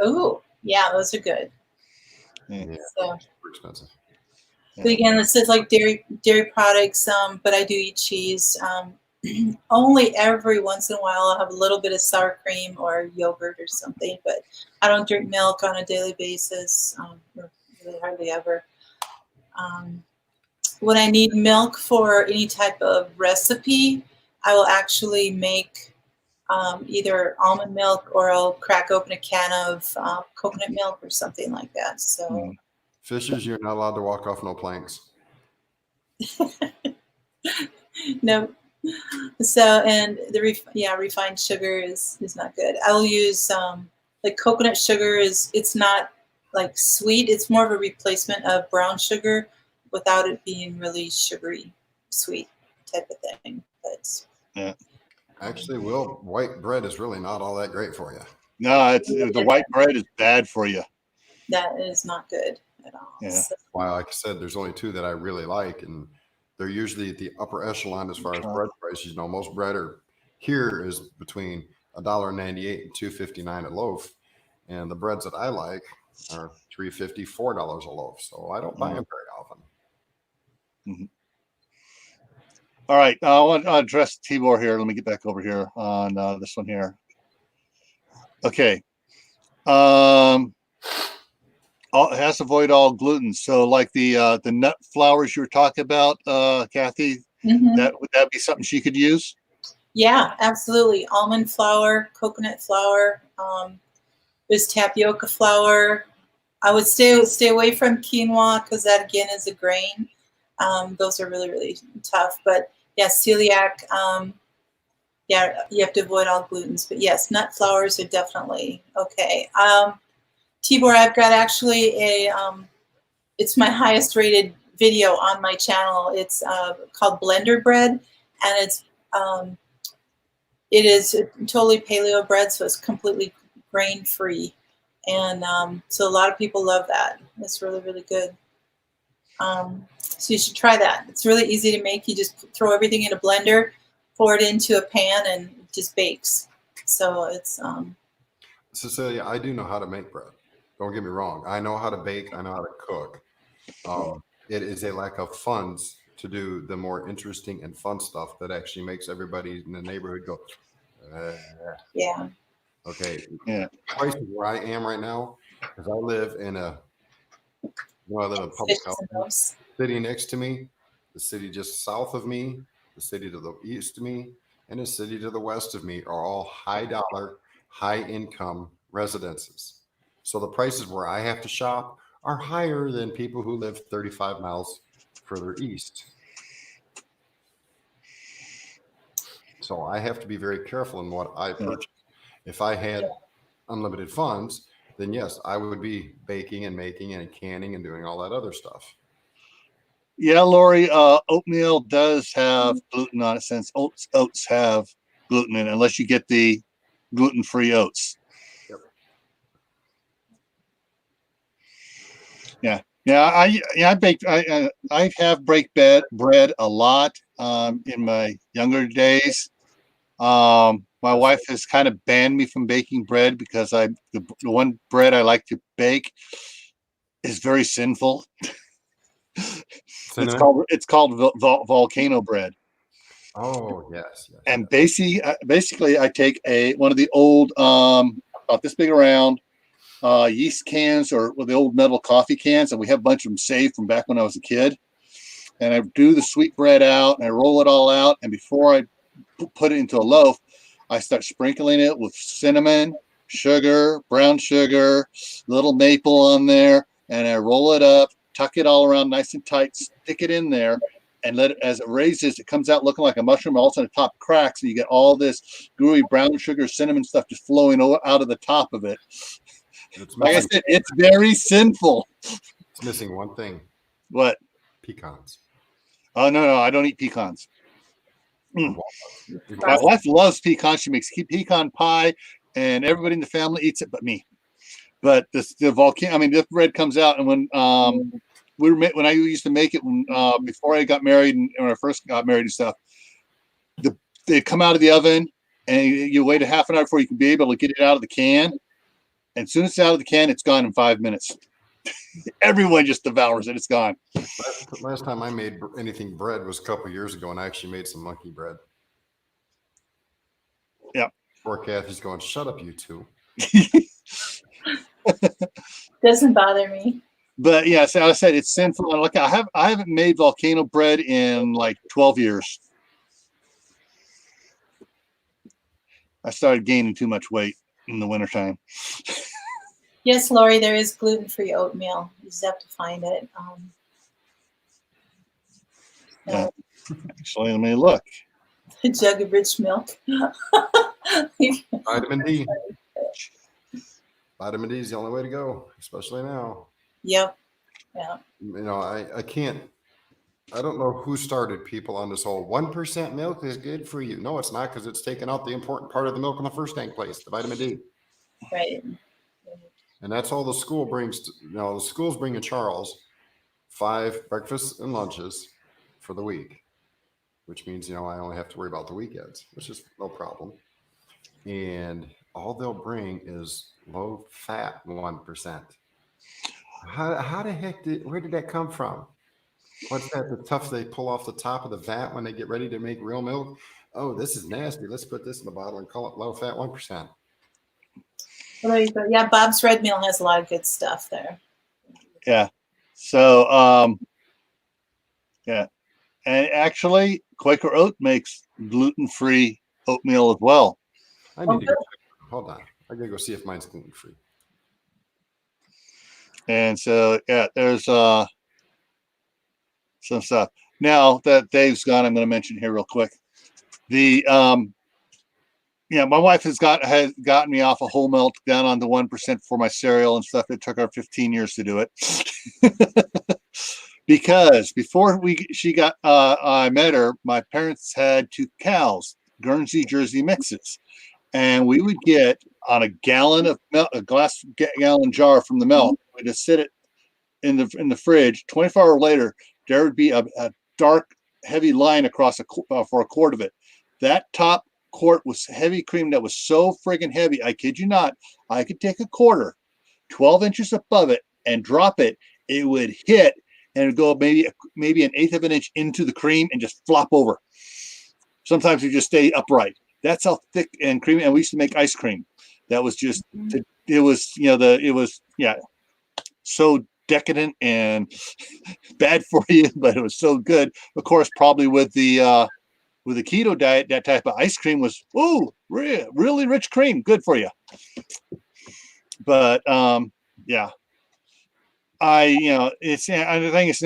Oh, yeah, those are good. Yeah, so super expensive. But again, this is like dairy products, but I do eat cheese. Only every once in a while I'll have a little bit of sour cream or yogurt or something, but I don't drink milk on a daily basis, or really hardly ever. When I need milk for any type of recipe, I will actually make either almond milk or I'll crack open a can of coconut milk or something like that. So Fishers, you're not allowed to walk off no planks. No. So, and the refined sugar is not good. I'll use like coconut sugar it's not like sweet. It's more of a replacement of brown sugar without it being really sugary, sweet type of thing. But actually, white bread is really not all that great for you. No, the white bread is bad for you. That is not good at all. Yeah. So, well, like I said, there's only two that I really like, and they're usually at the upper echelon as far as bread prices. Most bread here is between $1.98 and $2.59 a loaf, and the breads that I like are $3.50, $4 a loaf. So I don't buy them very often. Mm-hmm. All right, I want to address Tibor here. Let me get back over here on this one here. Okay. It has to avoid all gluten. So like the nut flours you were talking about, Cathy, Mhm. would that be something she could use? Yeah, absolutely. Almond flour, coconut flour, there's tapioca flour. I would stay away from quinoa because that again is a grain. Those are really, really tough. But yeah, celiac, yeah, you have to avoid all glutens. But yes, nut flours are definitely okay. Tibor, I've got actually it's my highest rated video on my channel. It's called Blender Bread, and um, it is totally paleo bread, so it's completely grain free. And so a lot of people love that. It's really, really good. So you should try that. It's really easy to make. You just throw everything in a blender, pour it into a pan, and it just bakes. So it's Cecilia, I do know how to make bread. Don't get me wrong. I know how to bake. I know how to cook. It is a lack of funds to do the more interesting and fun stuff that actually makes everybody in the neighborhood go, uh, yeah. okay. Yeah. Prices where I am right now, because I live in I live in public Fishes and housing. those. City next to me, the city just south of me, the city to the east of me, and the city to the west of me are all high dollar, high income residences. So the prices where I have to shop are higher than people who live 35 miles further east. So I have to be very careful in what I Yeah. purchase. If I had unlimited funds, then yes, I would be baking and making and canning and doing all that other stuff. Yeah, Lori, oatmeal does have gluten on it since oats have gluten in it, unless you get the gluten-free oats. Yep. Yeah. Yeah, I baked I have bread a lot in my younger days. My wife has kind of banned me from baking bread because the one bread I like to bake is very sinful. Cinnamon? It's called volcano bread. Oh, yes, yes, And yes. basically I take one of the old about this big around yeast cans or the old metal coffee cans, and we have a bunch of them saved from back when I was a kid. And I do the sweet bread out and I roll it all out, and before I put it into a loaf, I start sprinkling it with cinnamon, sugar, brown sugar, little maple on there, and I roll it up, tuck it all around nice and tight, stick it in there, and let it, as it raises, it comes out looking like a mushroom. All of a sudden, the top cracks, and you get all this gooey brown sugar, cinnamon stuff just flowing out of the top of it. It's Like I missing, said, it's very sinful. it's missing one thing: What? pecans. Oh no, I don't eat pecans. Or Mm. walnuts. My wife loves pecans. She makes pecan pie, and everybody in the family eats it but me. But the volcano, I mean, this bread comes out, and when when I used to make it when before I got married and when I first got married and stuff, they come out of the oven, and you wait a half an hour before you can be able to get it out of the can. And as soon as it's out of the can, it's gone in 5 minutes. Everyone just devours it. It's gone. Last time I made anything bread was a couple of years ago, and I actually made some monkey bread. Yeah. Poor Kathy's going, shut up, you two. Doesn't bother me. But yeah, so I said it's sinful. Like I haven't made volcano bread in like 12 years. I started gaining too much weight in the wintertime. Yes, Lori, there is gluten-free oatmeal. You just have to find it. Yeah. Actually, let me look. A jug of rich milk. Vitamin D. Vitamin D is the only way to go, especially now. Yep. Yeah. You know, I don't know who started people on this whole 1% milk is good for you. No, it's not, because it's taken out the important part of the milk in the first dang place, the vitamin D. Right. And that's all the school brings. The school's bringing Charles 5 breakfasts and lunches for the week, which means, I only have to worry about the weekends, which is no problem. And all they'll bring is low fat 1%. How the heck where did that come from? What's that? The stuff they pull off the top of the vat when they get ready to make real milk? Oh, this is nasty. Let's put this in the bottle and call it low fat 1%. Well, there you go. Yeah, Bob's Red Mill has a lot of good stuff there. Yeah. So, yeah. And actually, Quaker Oat makes gluten-free oatmeal as well. I need to go check. Hold on. I gotta go see if mine's gluten free. And so, yeah, there's some stuff. Now that Dave's gone, I'm going to mention here real quick. The yeah, my wife has gotten me off of whole milk down on the 1% for my cereal and stuff. It took her 15 years to do it. Because before I met her, my parents had 2 cows, Guernsey Jersey mixes, and we would get on a gallon of milk, gallon jar from the milk. We'd just sit it in the fridge. 24 hours later, there would be a dark, heavy line across for a quart of it. That top quart was heavy cream that was so friggin' heavy. I kid you not. I could take a quarter, 12 inches above it, and drop it. It would hit. And it would go maybe 1/8 of an inch into the cream and just flop over. Sometimes it would just stay upright. That's how thick and creamy. And we used to make ice cream. That was just, it was, so decadent and bad for you, but it was so good. Of course, probably with the keto diet, that type of ice cream was, really rich cream, good for you. But yeah. The thing is,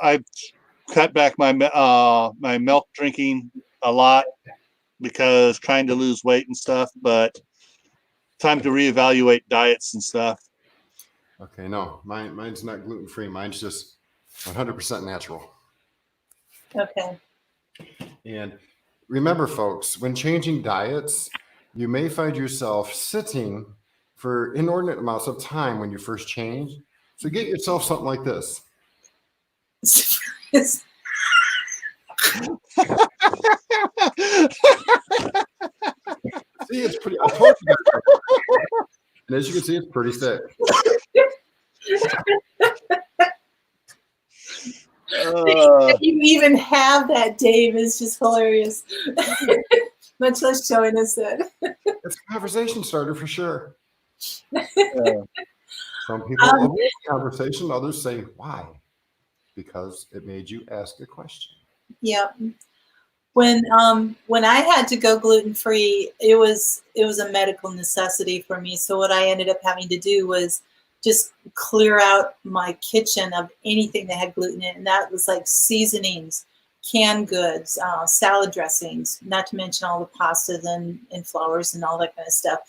I've cut back my my milk drinking a lot because trying to lose weight and stuff, but time to reevaluate diets and stuff. Okay, no, mine's not gluten free. Mine's just 100% natural. Okay. And remember, folks, when changing diets, you may find yourself sitting for inordinate amounts of time when you first change. So get yourself something like this. See, it's pretty. I told you guys. And as you can see, it's pretty thick. You even have that, Dave, is just hilarious. Much less showing us that. It's a conversation starter for sure. Some people avoid conversation, others say, why? Because it made you ask a question. Yeah. When I had to go gluten-free, it was a medical necessity for me. So what I ended up having to do was just clear out my kitchen of anything that had gluten in it. And that was like seasonings, canned goods, salad dressings, not to mention all the pastas and flours and all that kind of stuff.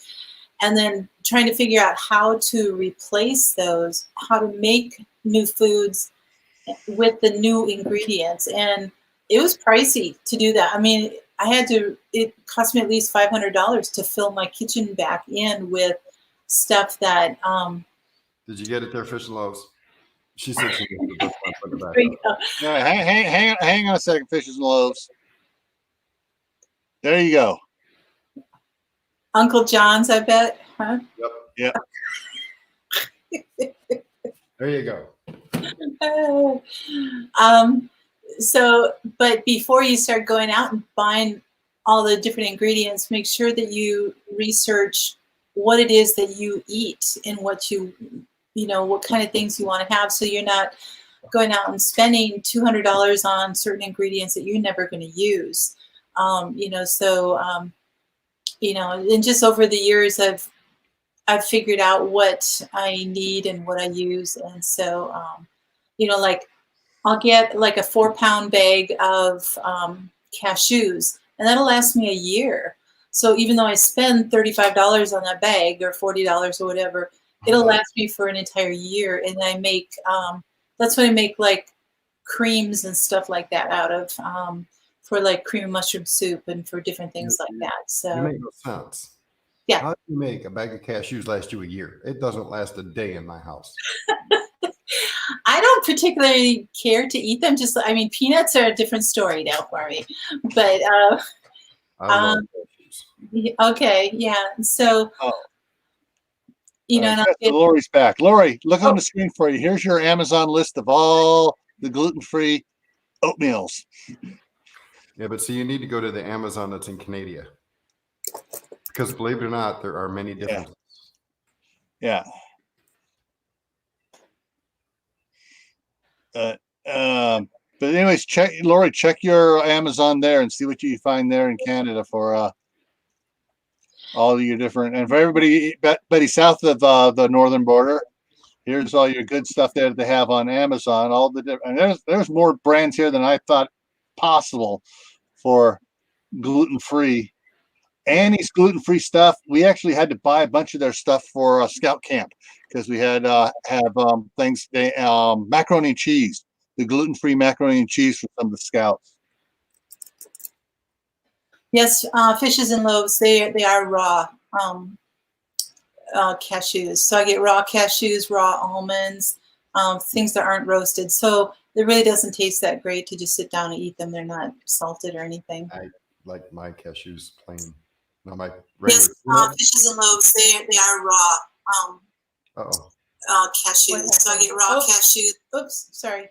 And then trying to figure out how to replace those, how to make new foods with the new ingredients. And it was pricey to do that. I mean, it cost me at least $500 to fill my kitchen back in with stuff that. Did you get it there, Fish and Loaves? She said she was the put it back up. Yeah, hang on a second, Fishes and Loaves. There you go. Uncle John's, I bet, huh? Yep. There you go. So, but before you start going out and buying all the different ingredients, make sure that you research what it is that you eat and what what kind of things you want to have, so you're not going out and spending $200 on certain ingredients that you're never going to use. And just over the years, I've figured out what I need and what I use. And so, like I'll get like a 4-pound bag of cashews, and that'll last me a year. So even though I spend $35 on that bag or $40 or whatever, it'll last me for an entire year. And I make, that's what I make like creams and stuff like that out of, for like cream and mushroom soup and for different things like that. So you make no sense. Yeah. How do you make a bag of cashews last you a year? It doesn't last a day in my house. I don't particularly care to eat them. Peanuts are a different story now for me. But I love cashews. Okay, yeah. So Lori's back. Lori, look on the screen for you. Here's your Amazon list of all the gluten-free oatmeals. Yeah, but see, you need to go to the Amazon that's in Canada. Because believe it or not, there are many differences. Yeah. But anyways, Lori, check your Amazon there and see what you find there in Canada for all your different, and for everybody, Betty, south of the northern border, here's all your good stuff there that they have on Amazon. All the different, and there's more brands here than I thought possible for gluten-free. Annie's gluten-free stuff. We actually had to buy a bunch of their stuff for Scout Camp because we had have things, macaroni and cheese, the gluten-free macaroni and cheese for some of the Scouts. Yes, Fishes and Loaves, they are raw cashews. So I get raw cashews, raw almonds, things that aren't roasted. So it really doesn't taste that great to just sit down and eat them. They're not salted or anything. I like my cashews plain. No, my Yes, regular. Fishes and Loaves, they are raw cashews. So I get raw cashews. Oops, sorry.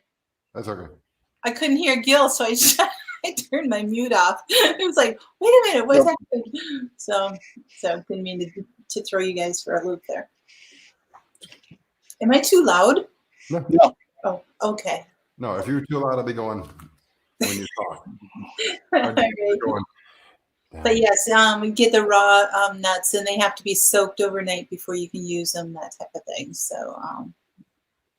That's okay. I couldn't hear Gil, so I turned my mute off. It was like, wait a minute, what's happening? So didn't mean to throw you guys for a loop there. Am I too loud? No. Oh, okay. No, if you're too loud, I'll be going when you talk. All right. But yes, we get the raw nuts, and they have to be soaked overnight before you can use them, that type of thing. So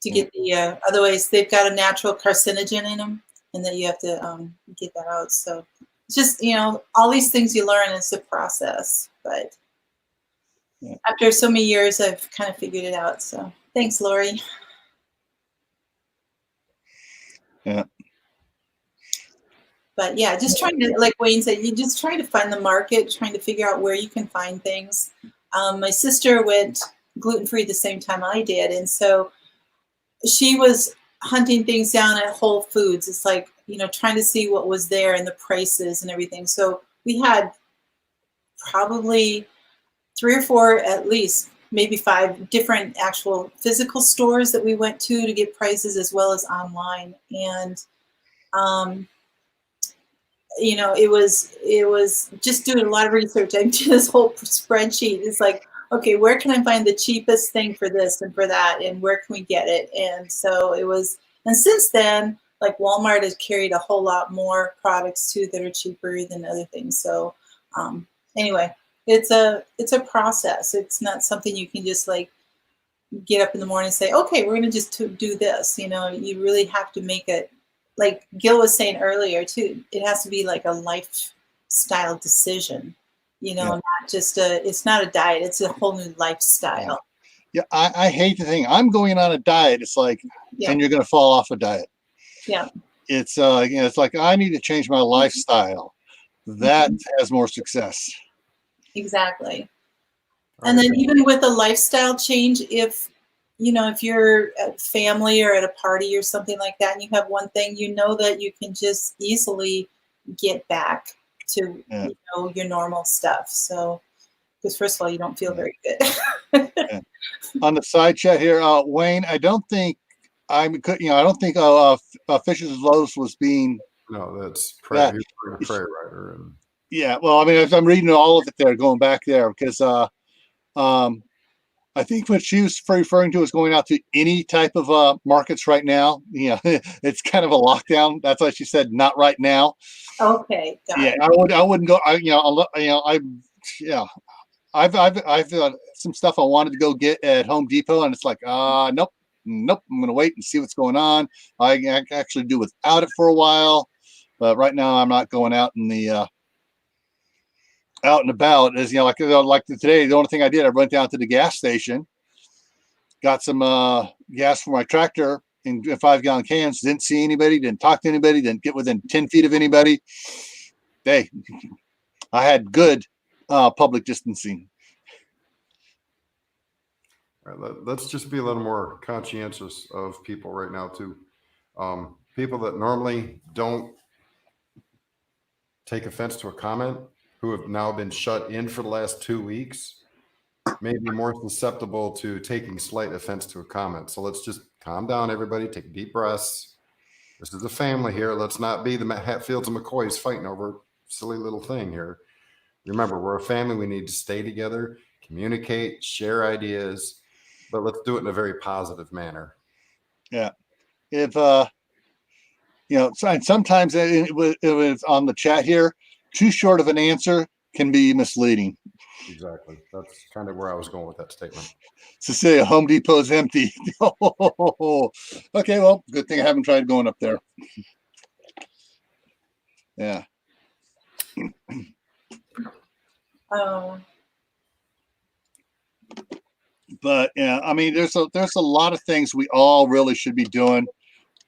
to get the otherwise they've got a natural carcinogen in them, and then you have to get that out. So it's just, all these things you learn is a process, but after so many years, I've kind of figured it out. So thanks, Lori. Yeah. But yeah, just trying to, like Wayne said, you just try to find the market, trying to figure out where you can find things. My sister went gluten-free the same time I did, and so she was hunting things down at Whole Foods. It's like, trying to see what was there and the prices and everything. So we had probably 3 or 4, at least, maybe 5 different actual physical stores that we went to get prices, as well as online. And it was just doing a lot of research. I did this whole spreadsheet. It's like, okay, where can I find the cheapest thing for this and for that, and where can we get it? And so it was, and since then, like Walmart has carried a whole lot more products too that are cheaper than other things. So anyway, it's a process. It's not something you can just like get up in the morning and say, okay, we're going to just do this. You really have to make it, like Gil was saying earlier too, it has to be like a lifestyle decision, not just it's not a diet, it's a whole new lifestyle. Yeah, I hate the thing. I'm going on a diet. It's like, and you're going to fall off a diet. Yeah. It's it's like, I need to change my lifestyle. That has more success. Exactly. And then even with a lifestyle change, if you're at family or at a party or something like that, and you have one thing, that you can just easily get back to your normal stuff. So, because first of all, you don't feel very good. On the side chat here, Wayne, I don't think Fishes and Loaves was being. No, that's prayer writer. And yeah, well, I mean, I'm reading all of it there, going back there, because I think what she was referring to is going out to any type of markets right now. It's kind of a lockdown. That's why she said not right now. Okay. Yeah, I wouldn't go. I've some stuff I wanted to go get at Home Depot, and it's like, nope. I'm going to wait and see what's going on. I can actually do without it for a while, but right now I'm not going out in the out and about. As like today, the only thing I did, I went down to the gas station, got some gas for my tractor in 5-gallon cans. Didn't see anybody, didn't talk to anybody, didn't get within 10 feet of anybody. I had good public distancing. all right, let's just be a little more conscientious of people right now too. People that normally don't take offense to a comment, who have now been shut in for the last 2 weeks, may be more susceptible to taking slight offense to a comment. So let's just calm down, everybody. Take deep breaths. This is a family here. Let's not be the Hatfields and McCoys fighting over a silly little thing here. Remember, we're a family. We need to stay together, communicate, share ideas. but let's do it in a very positive manner. Yeah. If, and sometimes it was on the chat here, too short of an answer can be misleading. Exactly. That's kind of where I was going with that statement. Cecilia, Home Depot's empty. Okay, well, good thing I haven't tried going up there. Yeah. But yeah, I mean, there's a lot of things we all really should be doing.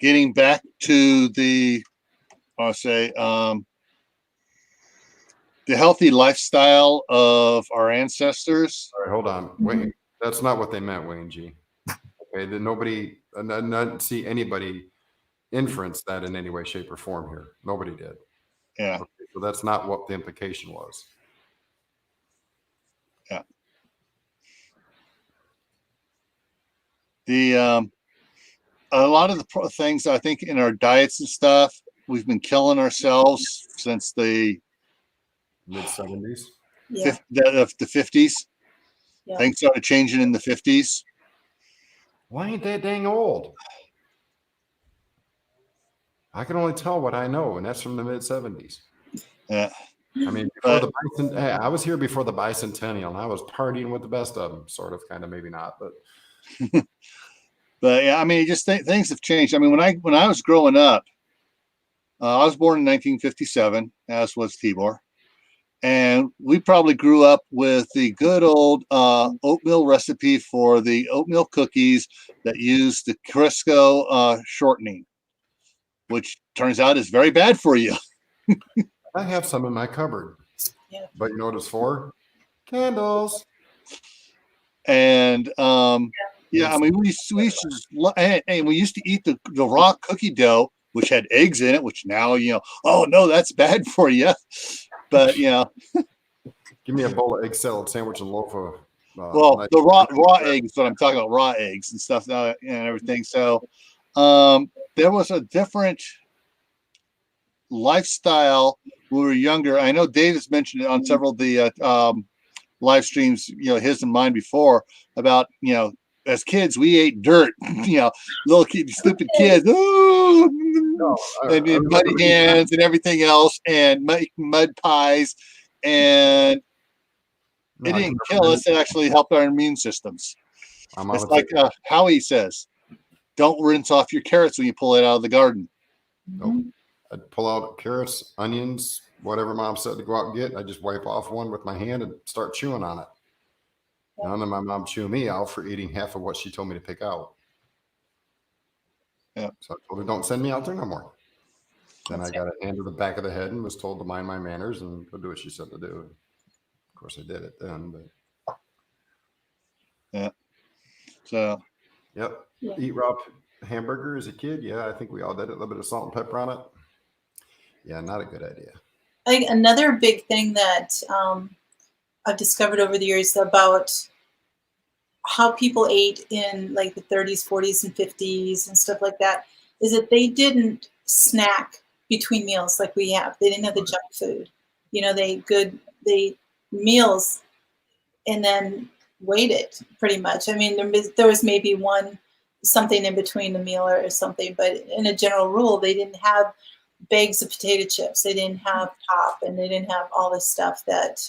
Getting back to the healthy lifestyle of our ancestors. All right, hold on. Wait, that's not what they meant, Wayne G. Okay, then nobody, not see anybody inference that in any way, shape, or form here. Nobody did. Yeah. Okay, so that's not what the implication was. Yeah. The a lot of the things I think in our diets and stuff, we've been killing ourselves since the Mid-70s. Yeah. The 50s. Yeah. Things started changing in the 50s. Why ain't that dang old? I can only tell what I know, and that's from the mid-70s. Yeah. I mean, I was here before the bicentennial, and I was partying with the best of them, sort of, kind of, maybe not, but. But yeah, I mean, just things have changed. I mean, when I was growing up, I was born in 1957, as was Tibor, and we probably grew up with the good old oatmeal recipe for the oatmeal cookies that use the Crisco shortening, which turns out is very bad for you. I have some in my cupboard. Yeah. But you know what it's for? Candles. And yeah, I mean, we used to eat the raw cookie dough, which had eggs in it, which now, oh no, that's bad for you. But give me a bowl of egg salad sandwich and loaf of the raw eggs, but I'm talking about raw eggs and stuff and everything. So there was a different lifestyle when we were younger. I know David's mentioned it on several of the live streams, his and mine before, about as kids we ate dirt, little stupid kids, and muddy hands and everything else, and mud pies, and it didn't kill us. It actually helped our immune systems. It's like Howie says, don't rinse off your carrots when you pull it out of the garden. Nope. I'd pull out carrots, onions, whatever mom said to go out and get. I just wipe off one with my hand and start chewing on it. And then my mom chewed me out for eating half of what she told me to pick out. Yeah. So I told her, don't send me out there no more. Then I got a hand to the back of the head and was told to mind my manners and go do what she said to do. Of course, I did it then. But yeah. So. Yep. Yeah. Eat raw hamburger as a kid. Yeah, I think we all did it. A little bit of salt and pepper on it. Yeah, not a good idea. I think another big thing that I've discovered over the years about how people ate in like the 30s, 40s, and 50s and stuff like that is that they didn't snack between meals like we have. They didn't have the junk food. They meals and then waited pretty much. I mean, there was maybe something in between the meal or something, but in a general rule, they didn't have bags of potato chips. They didn't have pop, and they didn't have all this stuff that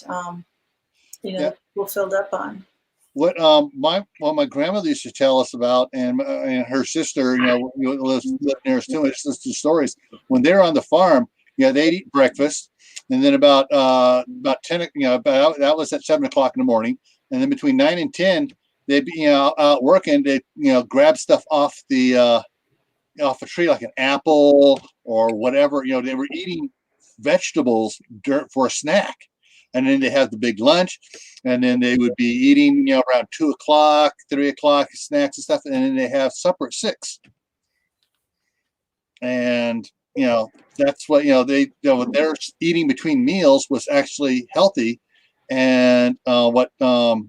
we're filled up on. What my grandmother used to tell us about, and her sister, lives near us too. It's just the stories when they're on the farm. They'd eat breakfast, and then about 10, that was at 7 o'clock in the morning, and then between 9 and 10, they'd be out working. They grab stuff off off a tree like an apple or whatever. They were eating vegetables for a snack. And then they have the big lunch, and then they would be eating, around 2 o'clock, 3 o'clock, snacks and stuff. And then they have supper at 6. And, that's what, their eating between meals was actually healthy. And what Howie,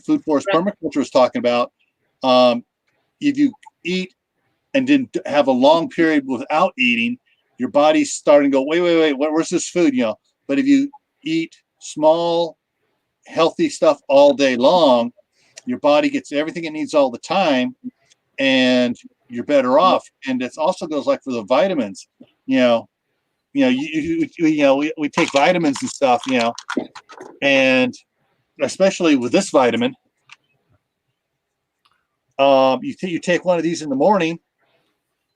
Food Forest Permaculture, was talking about, if you eat and didn't have a long period without eating, your body's starting to go, wait, where's this food? But if you eat small, healthy stuff all day long, your body gets everything it needs all the time, and you're better off. And it also goes like for the vitamins, we take vitamins and stuff, and especially with this vitamin, you take one of these in the morning.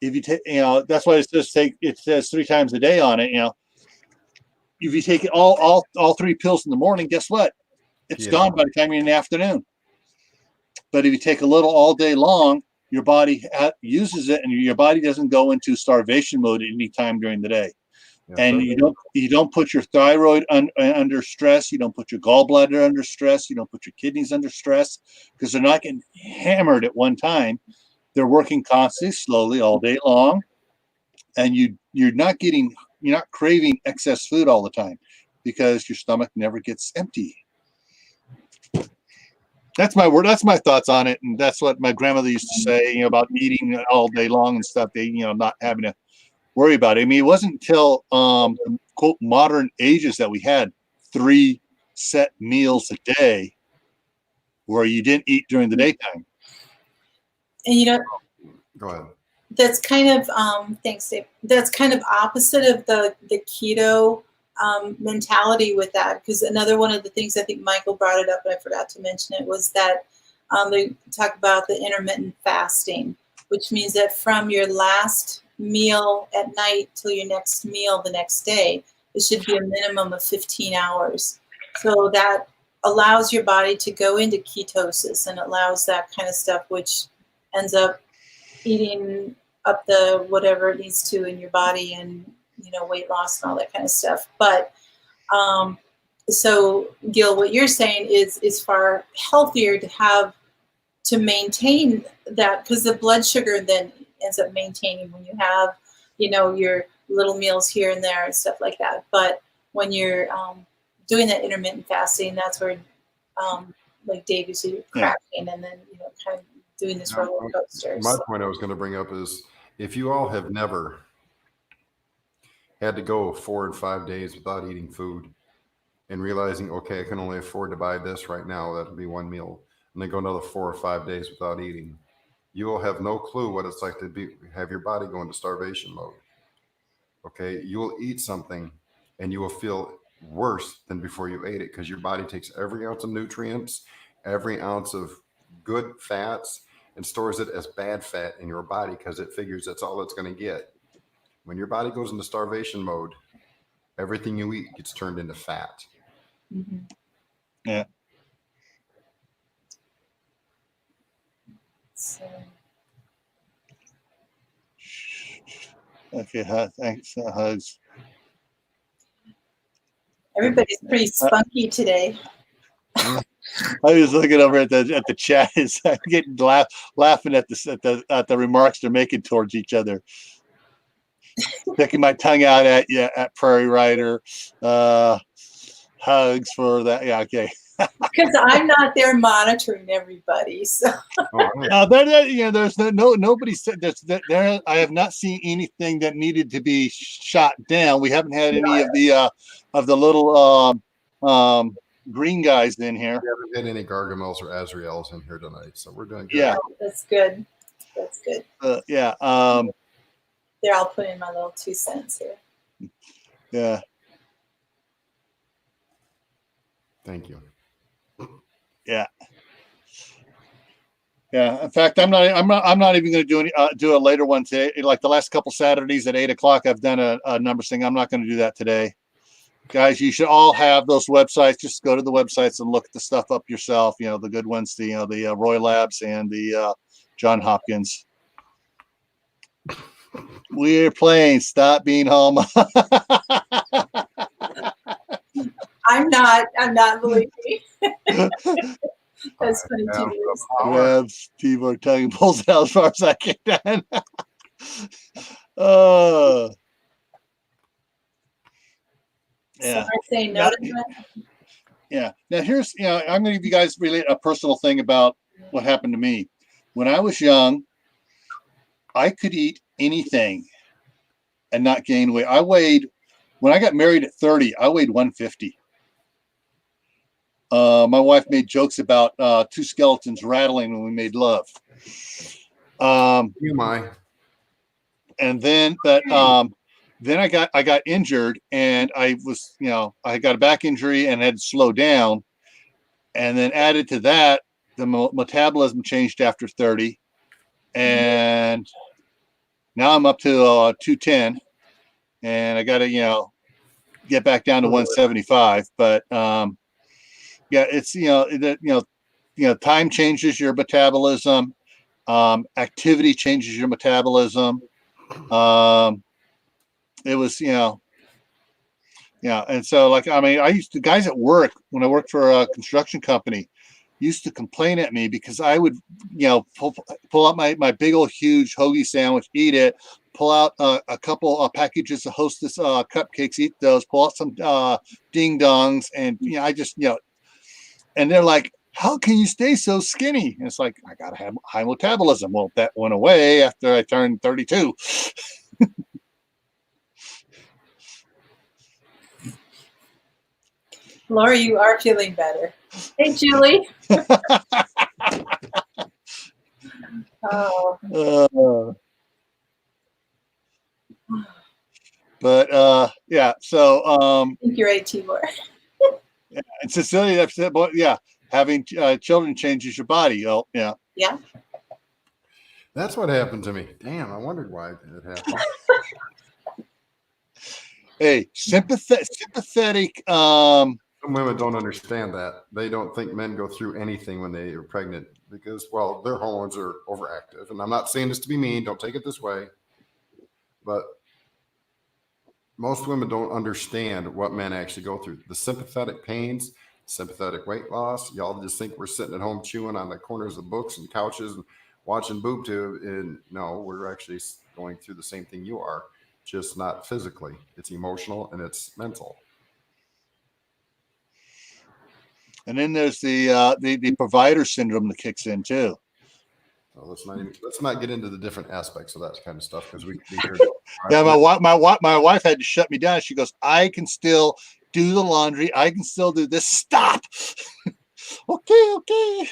If you take, that's why it says 3 times a day on it. If you take it all 3 pills in the morning, guess what? It's gone by the time you're in the afternoon. But if you take a little all day long, your body uses it, and your body doesn't go into starvation mode at any time during the day. Yeah, and you don't put your thyroid under stress. You don't put your gallbladder under stress. You don't put your kidneys under stress, because they're not getting hammered at one time. They're working constantly, slowly, all day long, and you're not craving excess food all the time, because your stomach never gets empty. That's my word. That's my thoughts on it, and that's what my grandmother used to say, about eating all day long and stuff. They, not having to worry about it. I mean, it wasn't until quote modern ages that we had 3 set meals a day, where you didn't eat during the daytime. And go ahead. That's kind of thanks, Dave. That's kind of opposite of the keto mentality with that, because another one of the things, I think Michael brought it up and I forgot to mention it, was that they talk about the intermittent fasting, which means that from your last meal at night till your next meal the next day, it should be a minimum of 15 hours. So that allows your body to go into ketosis and allows that kind of stuff, which ends up eating up the whatever it needs to in your body, and weight loss and all that kind of stuff. But so Gil, what you're saying is far healthier to maintain that, because the blood sugar then ends up maintaining when you have your little meals here and there and stuff like that. But when you're doing that intermittent fasting, that's where like Dave, you see, cracking and then kind of doing this roller coaster. My point I was going to bring up is, if you all have never had to go 4 and 5 days without eating food and realizing, okay, I can only afford to buy this right now, that'll be 1 meal, and then go another 4 or 5 days without eating, you will have no clue what it's like to have your body go into starvation mode. Okay, you will eat something and you will feel worse than before you ate it, because your body takes every ounce of nutrients, every ounce of good fats, and stores it as bad fat in your body, because it figures that's all it's going to get. When your body goes into starvation mode, everything you eat gets turned into fat. Mm-hmm. Yeah. So. Okay, thanks. Hugs. Everybody's pretty spunky today. I was looking over at the chat. I'm getting laughing at the remarks they're making towards each other. Sticking my tongue out at you, at Prairie Rider. Hugs for that. Yeah, okay. Because I'm not there monitoring everybody. So there's nobody said there. I have not seen anything that needed to be shot down. We haven't had any of the little green guys in here. We haven't had any Gargamels or Azraels in here tonight, so we're doing good. Yeah, that's good. That's good. Yeah. There, I'll put in my little 2 cents here. Yeah. Thank you. Yeah. Yeah. In fact, I'm not even going to do a later one today. Like the last couple Saturdays at 8 o'clock, I've done a numbers thing. I'm not going to do that today. Guys, you should all have those websites. Just go to the websites and look the stuff up yourself. The good ones, the Roy Labs and the John Hopkins. We're playing Stop Being Home. I'm not believing. That's funny too. Grabs people tongue and pulls it out as far as I can. Yeah. Saying no to that? Yeah. Now here's, I'm going to give you guys really a personal thing about what happened to me. When I was young, I could eat anything and not gain weight. When I got married at 30, I weighed 150. My wife made jokes about two skeletons rattling when we made love. You my. And then then I got injured, and I was, I got a back injury and had to slow down. And then added to that, the metabolism changed after 30. And now I'm up to 210, and I got to, get back down to 175. But yeah, it's, time changes your metabolism. Activity changes your metabolism. It was, and so, like, I mean, guys at work, when I worked for a construction company, used to complain at me because I would, pull out my big old huge hoagie sandwich, eat it, pull out a couple packages of Hostess cupcakes, eat those, pull out some ding dongs, and I just, and they're like, how can you stay so skinny? And it's like, I gotta have high metabolism. Well, that went away after I turned 32. Laura, you are feeling better. Hey, Julie. Oh. But yeah, so I think you're right, Tibor. yeah, and Cecilia said, "But yeah, having children changes your body." Oh, yeah. Yeah. That's what happened to me. Damn, I wondered why it happened. Hey, sympathetic. Some women don't understand that. They don't think men go through anything when they are pregnant because, well, their hormones are overactive. And I'm not saying this to be mean. Don't take it this way. But most women don't understand what men actually go through. The sympathetic pains, sympathetic weight loss. Y'all just think we're sitting at home chewing on the corners of books and couches and watching boob tube. And no, we're actually going through the same thing you are, just not physically. It's emotional and it's mental. And then there's the provider syndrome that kicks in too. So let's not get into the different aspects of that kind of stuff because we can be here. Yeah, my wife had to shut me down. She goes, I can still do the laundry. I can still do this. Stop. Okay.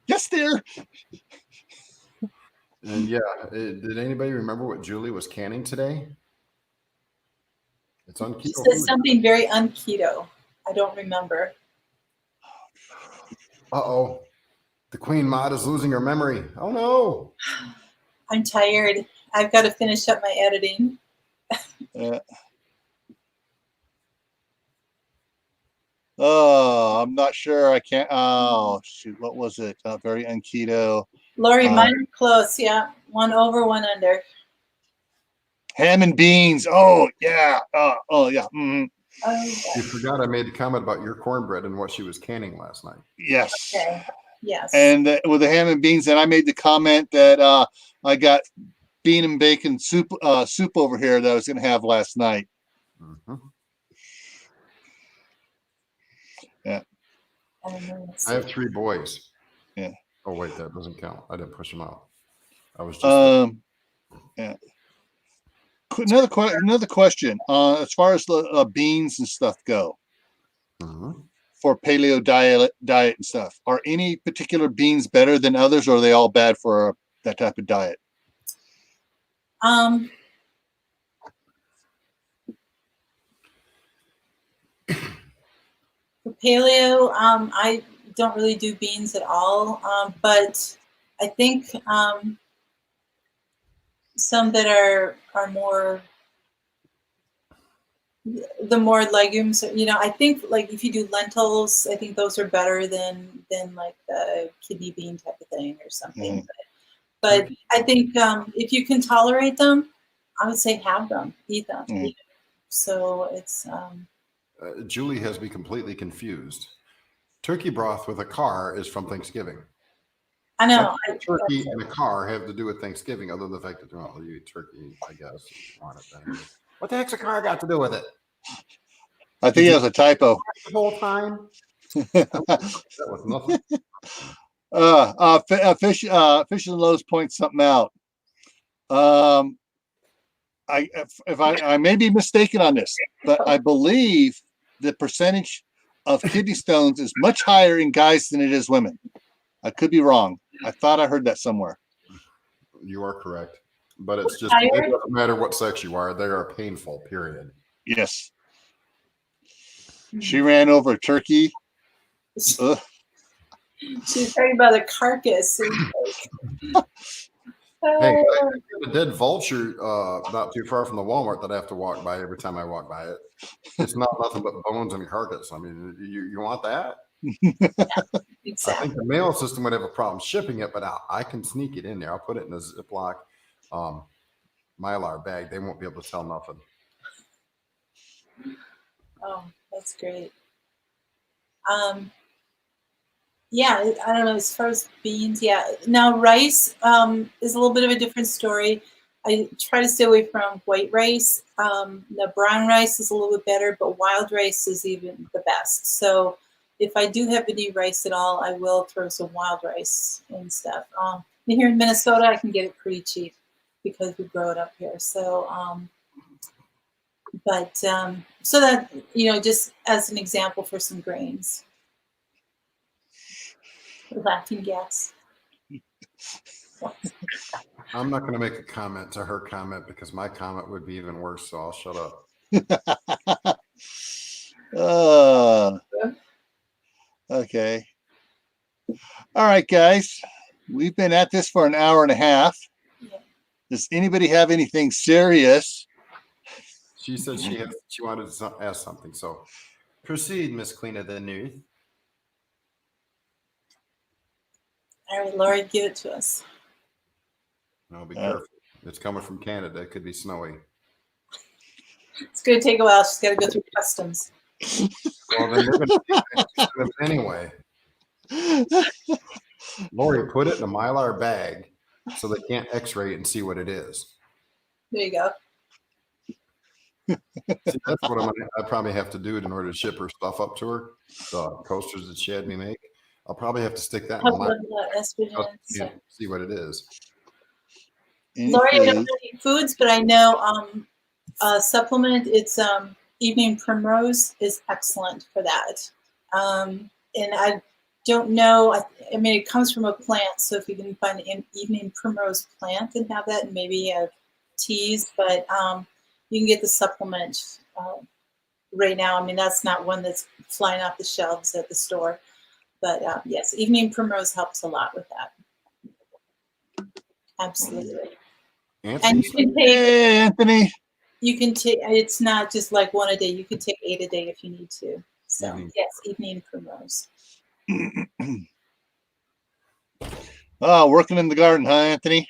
Yes, dear. And yeah, did anybody remember what Julie was canning today? It's on keto. She said something very un-keto. I don't remember. Uh-oh. The Queen Mod is losing her memory. Oh, no. I'm tired. I've got to finish up my editing. Oh, I'm not sure. I can't. Oh, shoot. What was it? Very un-keto. Lori, mine are close. Yeah. One over, one under. Ham and beans. Oh, yeah. Oh, yeah. Mm-hmm. Oh, you forgot I made a comment about your cornbread and what she was canning last night. Yes. Okay. Yes. And with the ham and beans, and I made the comment that I got bean and bacon soup over here that I was going to have last night. Mm-hmm. Yeah. I have 3 boys. Yeah. Oh wait, that doesn't count. I didn't push them out. I was just. Yeah. Another question. As far as the beans and stuff go. Mm-hmm. For paleo diet and stuff, are any particular beans better than others, or are they all bad for that type of diet? For paleo, I don't really do beans at all, but I think some that are more, the more legumes, I think like if you do lentils, I think those are better than like the kidney bean type of thing or something. But I think if you can tolerate them, I would say have them, eat them. So it's. Julie has me completely confused. Turkey broth with a car is from Thanksgiving. I know. Turkey and a car have to do with Thanksgiving, other than the fact that you eat turkey, I guess. On it then. What the heck's a car got to do with it? I think it was a typo. The whole time. That was nothing. Fish and Lowe's points something out. I may be mistaken on this, but I believe the percentage of kidney stones is much higher in guys than it is women. I could be wrong. I thought I heard that somewhere. You are correct. But it's just, Higher? it doesn't matter what sex you are. They are painful, period. Yes. She ran over a turkey. Ugh. She's talking about a carcass. Hey, I got a dead vulture not too far from the Walmart that I have to walk by every time I walk by it. It's not nothing but bones and carcass. I mean, you want that? Exactly. I think the mail system would have a problem shipping it, but I can sneak it in there. I'll put it in a Ziploc Mylar bag. They won't be able to tell nothing. Oh, that's great. Yeah, I don't know, as far as beans, yeah. Now rice is a little bit of a different story. I try to stay away from white rice. The brown rice is a little bit better, but wild rice is even the best. So if I do have any rice at all, I will throw some wild rice and stuff. Here in Minnesota, I can get it pretty cheap because we grow it up here. So, so that, just as an example for some grains. Laughing gas. I'm not going to make a comment to her comment because my comment would be even worse. So I'll shut up. Okay. All right, guys. We've been at this for an hour and a half. Yeah. Does anybody have anything serious? She said she wanted to ask something. So proceed, Miss Queen of the North. All right, Lori, give it to us. No, be careful. It's coming from Canada. It could be snowy. It's going to take a while. She's got to go through customs. Well, then you're going to anyway. Lori, put it in a Mylar bag so they can't X-ray it and see what it is. There you go. See, that's what I probably have to do in order to ship her stuff up to her. The coasters that she had me make. I'll probably have to stick that in my Estrogen. see what it is. Lori, I don't know any foods, but I know supplement. It's evening primrose is excellent for that. And I don't know. I mean, it comes from a plant, so if you can find an evening primrose plant and have that, and maybe have teas, but you can get the supplement right now. I mean, that's not one that's flying off the shelves at the store. But yes, evening primrose helps a lot with that. Absolutely. Anthony, And you can take. Hey, Anthony. You can take. It's not just like one a day. You can take 8 a day if you need to. So yes, evening primrose. Working in the garden, huh, Anthony?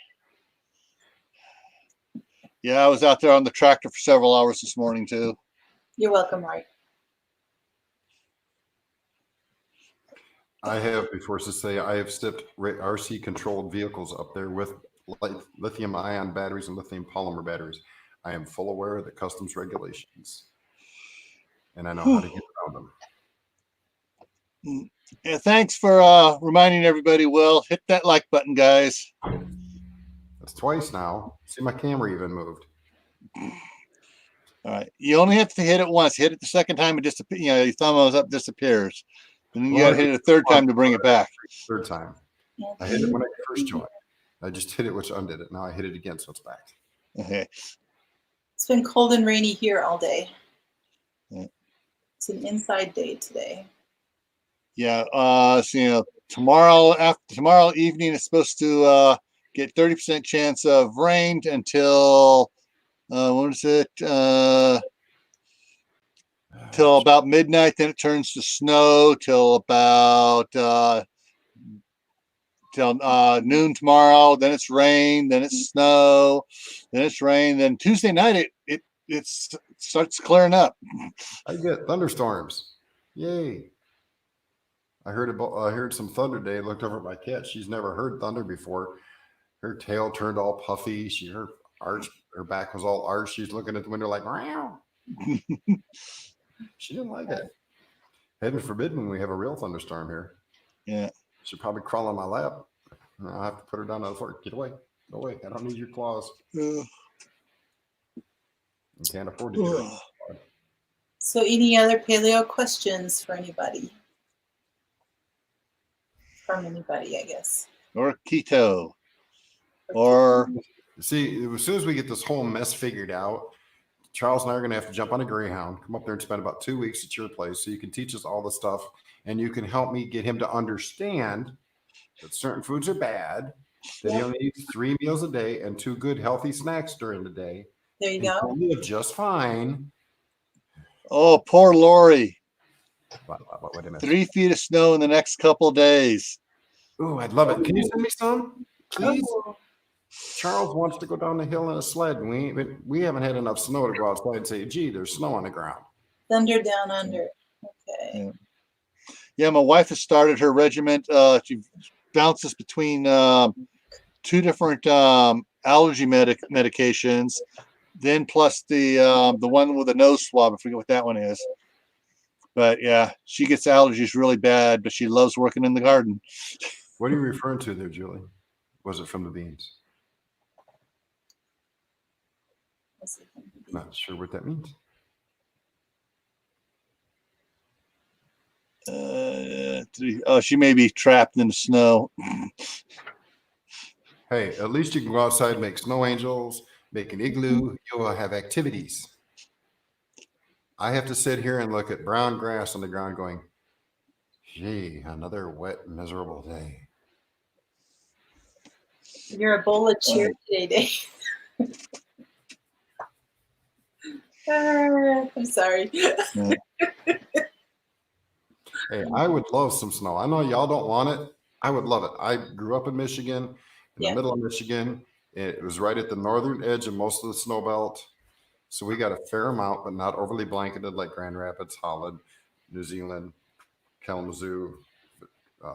Yeah, I was out there on the tractor for several hours this morning too. You're welcome, Mike. I have, before to say, I have stepped RC controlled vehicles up there with lithium ion batteries and lithium polymer batteries. I am full aware of the customs regulations and I know how to get around them. Yeah, thanks for reminding everybody. Will, hit that like button, guys. That's twice now. See, my camera even moved. All right, you only have to hit it once. Hit it the second time, it disappears. Your thumb goes up, disappears. And then you got to hit it a third time to bring it back. Third time. I hit it when I first joined. I just hit it, which undid it. Now I hit it again, so it's back. Okay. It's been cold and rainy here all day. Yeah. It's an inside day today. Yeah. So tomorrow evening is supposed to get 30% chance of rain until what is it? Till about midnight. Then it turns to snow till about till noon tomorrow. Then it's rain. Then it's snow. Then it's rain. Then Tuesday night it starts clearing up. I get thunderstorms. Yay! I heard some thunder today. Looked over at my cat. She's never heard thunder before. Her tail turned all puffy. Her back was all arched. She's looking at the window like, meow. She didn't like it. Heaven forbid when we have a real thunderstorm here. Yeah. She'll probably crawl on my lap. I'll have to put her down on the floor. Get away. Go away. I don't need your claws. I can't afford to get her. So any other paleo questions for anybody? From anybody, I guess. Or keto. Or See, as soon as we get this whole mess figured out, Charles and I are going to have to jump on a Greyhound, come up there and spend about 2 weeks at your place so you can teach us all the stuff and you can help me get him to understand that certain foods are bad, that he only eats 3 meals a day and 2 good healthy snacks during the day. There you And go. he'll live just fine. oh, poor Lori. Wait a minute. 3 feet of snow in the next couple days. Oh, I'd love it. Can you send me some, please? Oh, Charles wants to go down the hill in a sled, and we haven't had enough snow to go outside and say, gee, there's snow on the ground. thunder down under. Okay. Yeah, my wife has started her regiment. She bounces between 2 different allergy medications, then plus the one with a nose swab. I forget what that one is. But yeah, she gets allergies really bad, but she loves working in the garden. What are you referring to there, Julie? Was it from the beans? Not sure what that means. She may be trapped in the snow. Hey, at least you can go outside and make snow angels, make an igloo. You'll have activities. I have to sit here and look at brown grass on the ground going, gee, another wet, miserable day. You're a bowl of cheer today, Dave. I'm sorry. Hey, I would love some snow. I know y'all don't want it. I would love it. I grew up in Michigan, in the middle of Michigan. It was right at the northern edge of most of the snow belt. So we got a fair amount, but not overly blanketed like Grand Rapids, Holland, New Zealand, Kalamazoo,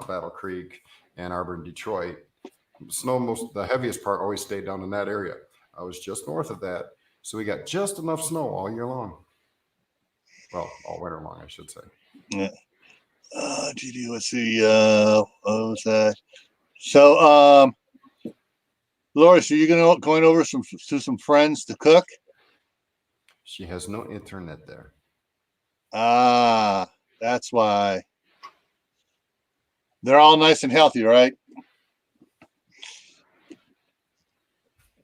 Battle Creek, Ann Arbor, and Detroit. Snow, the heaviest part always stayed down in that area. I was just north of that. So we got just enough snow all year long. Well, all winter long, I should say. Yeah. GD, let's see. What was that? So, Laura, so you're going over to some friends to cook? She has no internet there. Ah, that's why. They're all nice and healthy, right?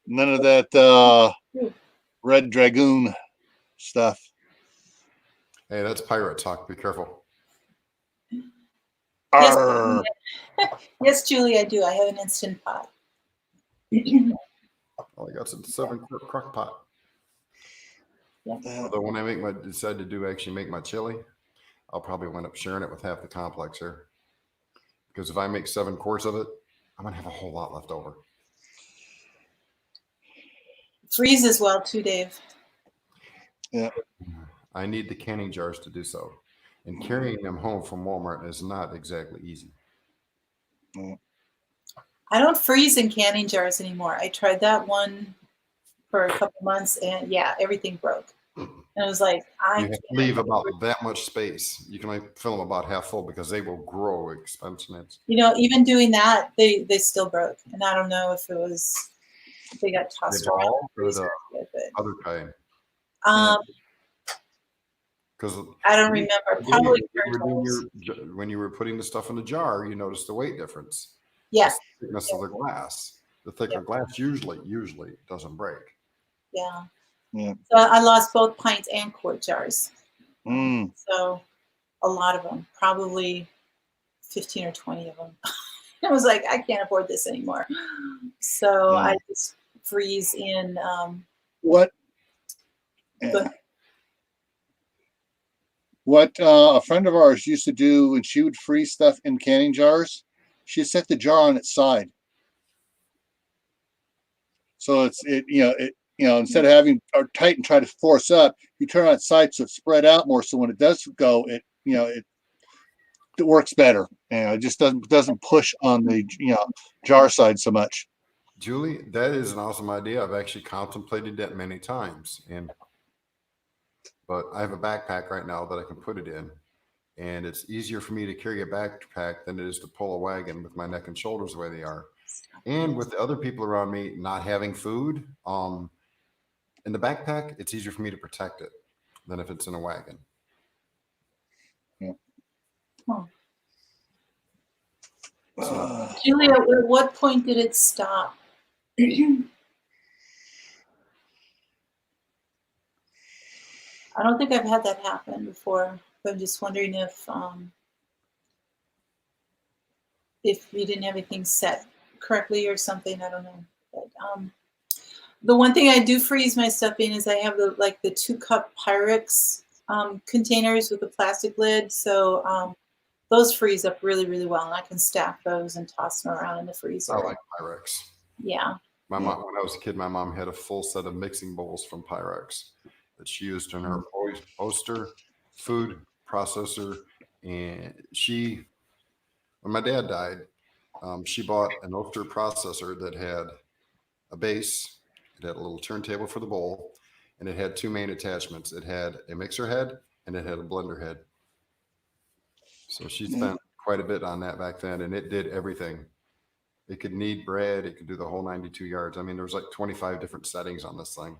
None of that Red Dragoon stuff. Hey, that's pirate talk. Be careful. Yes, yes, Julie, I do. I have an Instant Pot. All I got is a 7-quart crock pot. Yeah. Although when I decide to actually make my chili, I'll probably wind up sharing it with half the complex here. Because if I make 7 quarts of it, I'm gonna have a whole lot left over. Freezes well too, Dave. Yeah. I need the canning jars to do so. And carrying them home from Walmart is not exactly easy. I don't freeze in canning jars anymore. I tried that one for a couple months, and yeah, everything broke. And I was like, You have to leave about that much space. You can only fill them about half full because they will grow exponentially. You know, even doing that, they still broke. And I don't know if it was they got tossed around. Or the other kind. Because I don't remember. Probably when you were putting the stuff in the jar, you noticed the weight difference. Yes. The thickness of the glass. The thicker glass usually doesn't break. Yeah. Yeah. So I lost both pints and quart jars. Mm. So a lot of them, probably 15 or 20 of them. I was like, I can't afford this anymore. So I just freeze in. What a friend of ours used to do when she would freeze stuff in canning jars, she'd set the jar on its side. So instead of having or tight and try to force up, you turn on its side so it's spread out more. So when it does go, it works better. It just doesn't push on the jar side so much. Julie, that is an awesome idea. I've actually contemplated that many times, but I have a backpack right now that I can put it in, and it's easier for me to carry a backpack than it is to pull a wagon with my neck and shoulders the way they are. And with the other people around me not having food, in the backpack, it's easier for me to protect it than if it's in a wagon. Huh. Uh, Julia, at what point did it stop? I don't think I've had that happen before. But I'm just wondering if you didn't have anything set correctly or something. I don't know. But the one thing I do freeze my stuff in is I have the 2-cup Pyrex containers with a plastic lid. So those freeze up really, really well, and I can stack those and toss them around in the freezer. I like Pyrex. Yeah. My mom, when I was a kid, my mom had a full set of mixing bowls from Pyrex that she used in her oyster food processor. And when my dad died, she bought an oyster processor that had a base, it had a little turntable for the bowl, and it had 2 main attachments. It had a mixer head and it had a blender head. So she spent quite a bit on that back then, and it did everything. It could knead bread. It could do the whole 92 yards. I mean, there was like 25 different settings on this thing.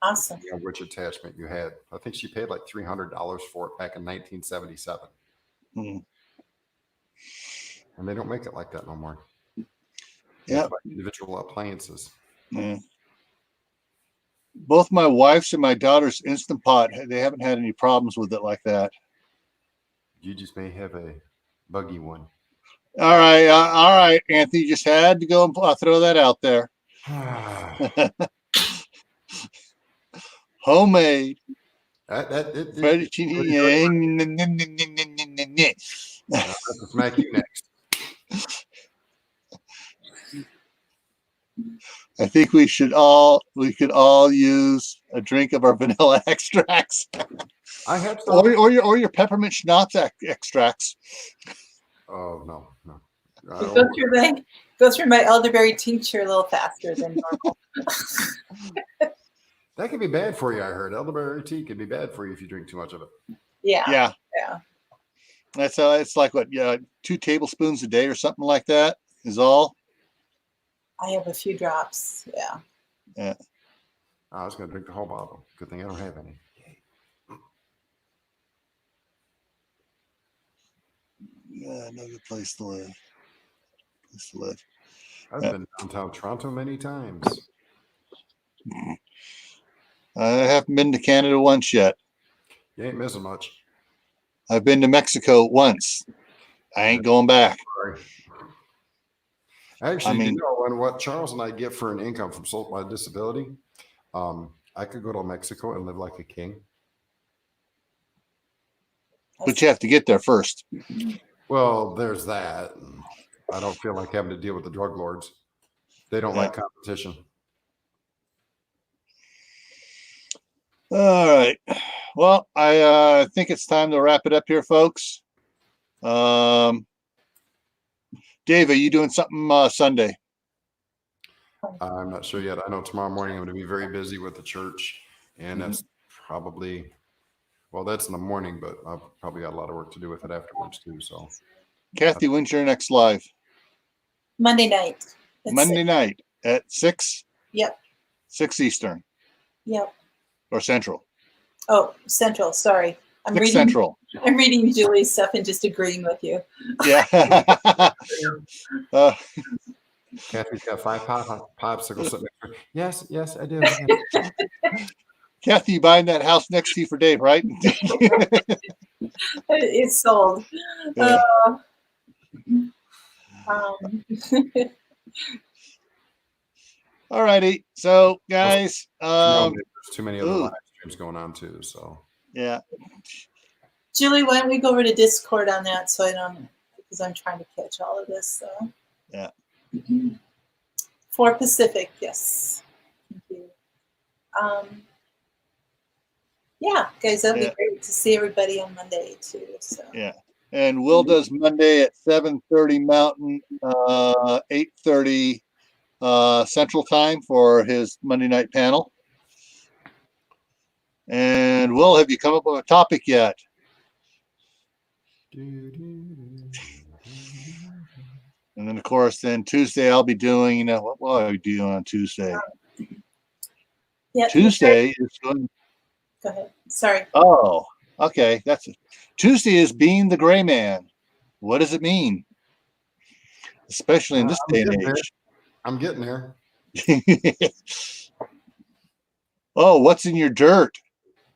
Awesome. You know, which attachment you had. I think she paid like $300 for it back in 1977. mm. And they don't make it like that no more. Yeah. Individual appliances. Yeah. Both my wife's and my daughter's Instant Pot, they haven't had any problems with it like that. You just may have a buggy one. All right, Anthony. Just had to go and throw that out there. Homemade. Smack you next. I think we could all use a drink of our vanilla extracts. I have some. or your peppermint schnapps extracts. Oh no. Go through my elderberry tincture a little faster than normal. That could be bad for you, I heard. Elderberry tea can be bad for you if you drink too much of it. Yeah. That's it's like what, 2 tablespoons a day or something like that is all. I have a few drops. Yeah. I was gonna drink the whole bottle. Good thing I don't have any. Yeah, another place to live. I've been downtown Toronto many times. I haven't been to Canada once yet. You ain't missing much. I've been to Mexico once. I ain't going back. Sorry. Actually, you know, and what Charles and I get for an income from my disability, I could go to Mexico and live like a king. But you have to get there first. Well, there's that. I don't feel like having to deal with the drug lords. They don't like competition. All right. Well, I think it's time to wrap it up here, folks. Dave, are you doing something Sunday? I'm not sure yet. I know tomorrow morning I'm going to be very busy with the church, and that's probably, well, that's in the morning, but I've probably got a lot of work to do with it afterwards too. So, Cathy, when's your next live? Monday night. Monday night at 6? Yep. 6 Eastern. Yep. Or Central. Oh, Central. Sorry. I'm reading Central. I'm reading Julie's stuff and just agreeing with you. Yeah. Cathy's got 5 popsicles sitting there. Yes, I do. Cathy, you buying that house next to you for Dave, right? It's sold. Yeah. All righty. So, guys, there's too many other live streams going on too. So, yeah. Julie, why don't we go over to Discord on that so I don't, because I'm trying to catch all of this. So. Yeah. 4 Pacific, yes. Thank you. Yeah, guys, that'd be great to see everybody on Monday too. So. Yeah. And Will does Monday at 7:30 Mountain, 8:30 Central Time for his Monday night panel. And Will, have you come up with a topic yet? And then, of course, then Tuesday I'll be doing, what will I be doing on Tuesday? Yeah. Tuesday is going. Go ahead. Sorry. Oh, Okay, that's it. Tuesday is being the gray man. What does it mean? Especially in this I'm day and getting there. age. I'm getting there. Oh, what's in your dirt?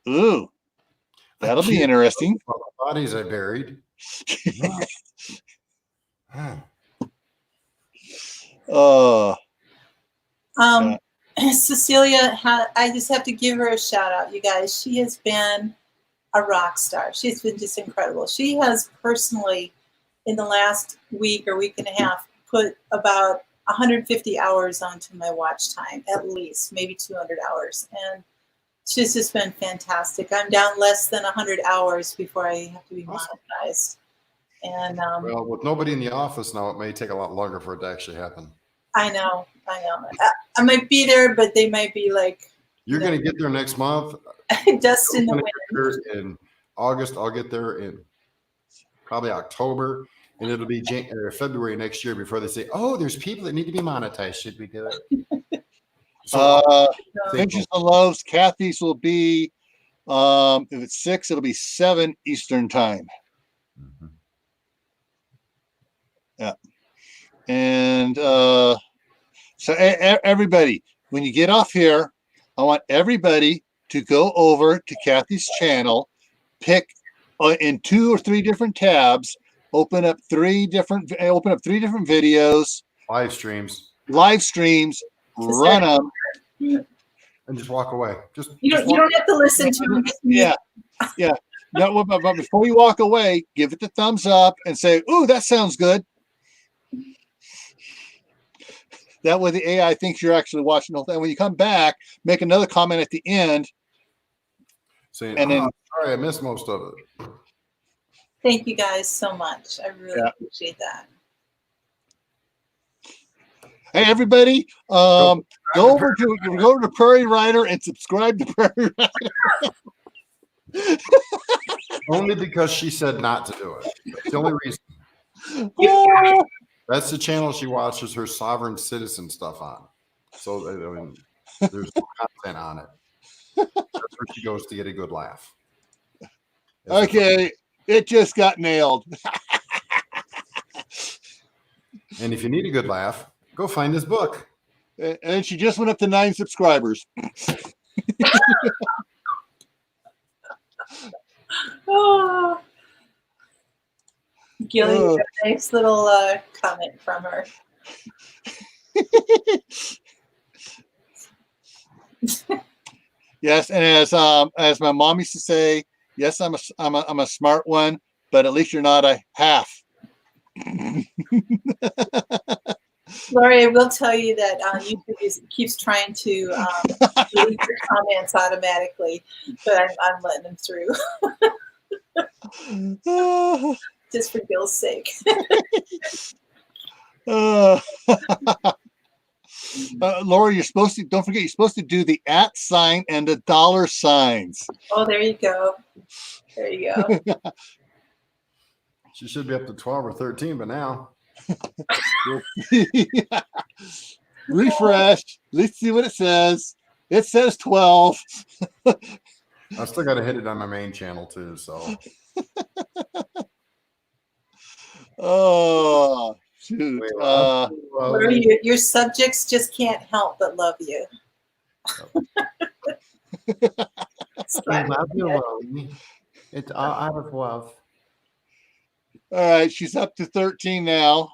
Ooh, that'll be interesting. The bodies I buried. Oh, Cecilia, I just have to give her a shout out, you guys. She has been a rock star. She's been just incredible. She has personally, in the last week or week and a half, put about 150 hours onto my watch time, at least, maybe 200 hours. And she's just been fantastic. I'm down less than 100 hours before I have to be monetized. And well, with nobody in the office now, it may take a lot longer for it to actually happen. I know. I might be there, but they might be like, You're going to get there next month. dust in the wind. In August, I'll get there in probably October, and it'll be February next year before they say, "Oh, there's people that need to be monetized. Should we do it?" Pinches and Loves. Cathy's will be if it's 6, it'll be 7 Eastern time. Mm-hmm. Yeah, and so everybody, when you get off here, I want everybody to go over to Cathy's channel, pick in 2 or 3 different tabs, open up 3 different videos, live streams, run them, and just walk away. You don't have to listen to them. Yeah. No, but before you walk away, give it the thumbs up and say, "Ooh, that sounds good." That way the AI thinks you're actually watching the whole thing. When you come back, make another comment at the end. Saying, then, sorry, I missed most of it. Thank you guys so much. I really appreciate that. Hey, everybody, go over to Prairie Rider and subscribe to Prairie Rider. Only because she said not to do it. That's the only reason. That's the channel she watches her sovereign citizen stuff on. So, I mean, there's content on it. That's where she goes to get a good laugh. Okay, it just got nailed. And if you need a good laugh, go find this book. And she just went up to 9 subscribers. Oh. Gilly, a nice little comment from her. Yes, and as my mom used to say, yes, I'm a smart one, but at least you're not a half. Lori, I will tell you that YouTube keeps trying to delete your comments automatically, but I'm letting them through. Just for Gil's sake. Laura, don't forget, you're supposed to do the @ sign and the dollar signs. Oh, there you go. There you go. She should be up to 12 or 13, but now. Refresh. Let's see what it says. It says 12. I still got to hit it on my main channel too, so. Oh, shoot. Your subjects just can't help but love you. I love you, Lori. It's all out of love. All right, she's up to 13 now.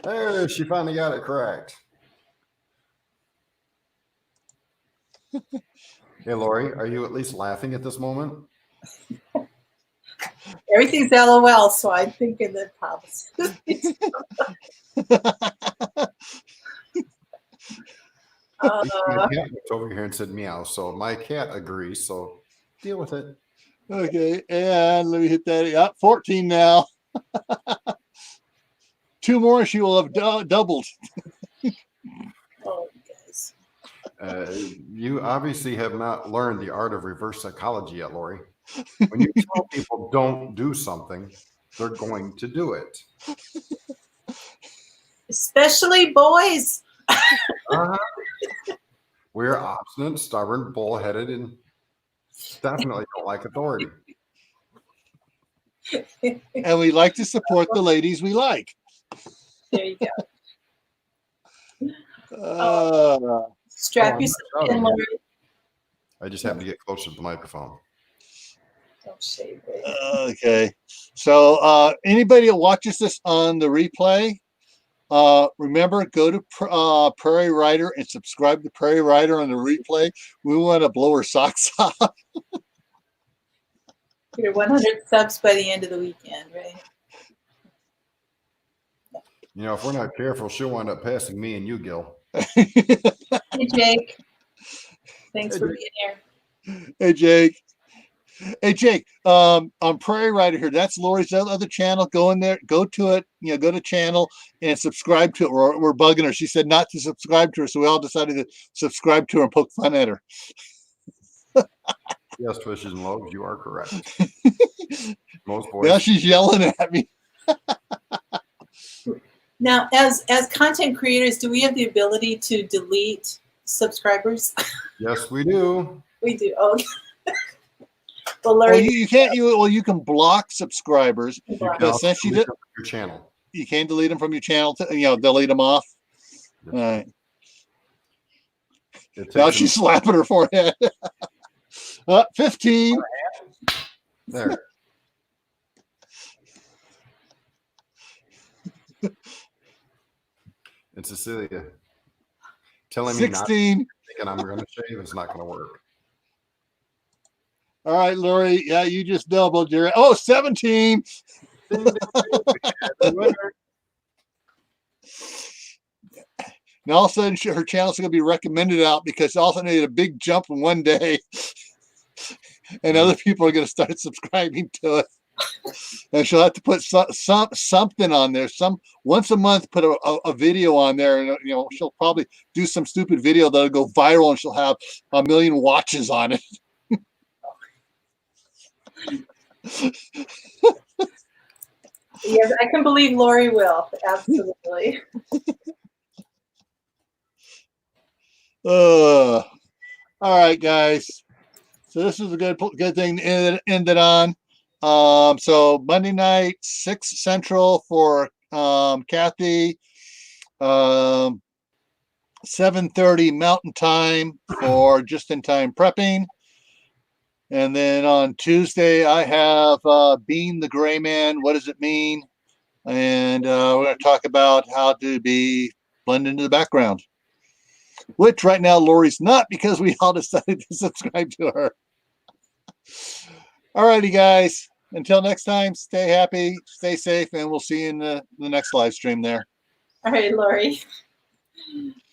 There, she finally got it correct. Hey, Lori, are you at least laughing at this moment? Everything's LOL, so I'm thinking that probably. My cat looked over here and said meow, so my cat agrees, so deal with it. Okay, and let me hit that. Yeah, 14 now. 2 more, she will have doubled. Oh, guys. You obviously have not learned the art of reverse psychology yet, Lori. When you tell people don't do something, they're going to do it. Especially boys. We're obstinate, stubborn, bullheaded, and Definitely don't like authority. And we like to support the ladies we like. There you go. Strap I'm yourself not in, shouting. Lori. I just happen to get closer to the microphone. Don't shave it. Okay. So anybody that watches this on the replay, remember, go to Prairie Rider and subscribe to Prairie Rider on the replay. We want to blow her socks off. You're 100 subs by the end of the weekend, right? You know, if we're not careful, she'll wind up passing me and you, Gil. Hey, Jake. Thanks for being here. Hey, Jake. Hey, Jake. On Prairie Rider here, that's Lori's other channel. Go in there, go to it. Go to channel and subscribe to it. We're bugging her. She said not to subscribe to her, so we all decided to subscribe to her and poke fun at her. Yes, Twishes and Loaves, you are correct. Most boys. Now she's yelling at me. Now, as content creators, do we have the ability to delete subscribers? Yes, we do. We do. Oh, well, Well, Larry, you can't. You can block subscribers. You block. can But also since you delete did, them from your channel. you can't delete them from your channel. Delete them off. Yes. All right. It takes Now them- she's slapping her forehead. 15. there. And Cecilia telling me not 16. thinking I'm going to shave. It's not going to work. All right, Lori. Yeah, you just doubled your. 17. Now all of a sudden her channel's going to be recommended out because all of a sudden they had a big jump in one day, and other people are going to start subscribing to it. And she'll have to put something on there. Once a month, put a video on there, and she'll probably do some stupid video that'll go viral, and she'll have 1 million watches on it. Yes, I can believe Lori will. Absolutely. All right, guys. So this is a good thing to end it on. So Monday night, 6 Central for Cathy. 7:30 Mountain Time for just-in-time prepping. And then on Tuesday, I have Being the Gray Man. What does it mean? And we're going to talk about how to blend into the background. Which right now Lori's not, because we all decided to subscribe to her. All righty, guys. Until next time, stay happy, stay safe, and we'll see you in the next live stream there. All right, Lori.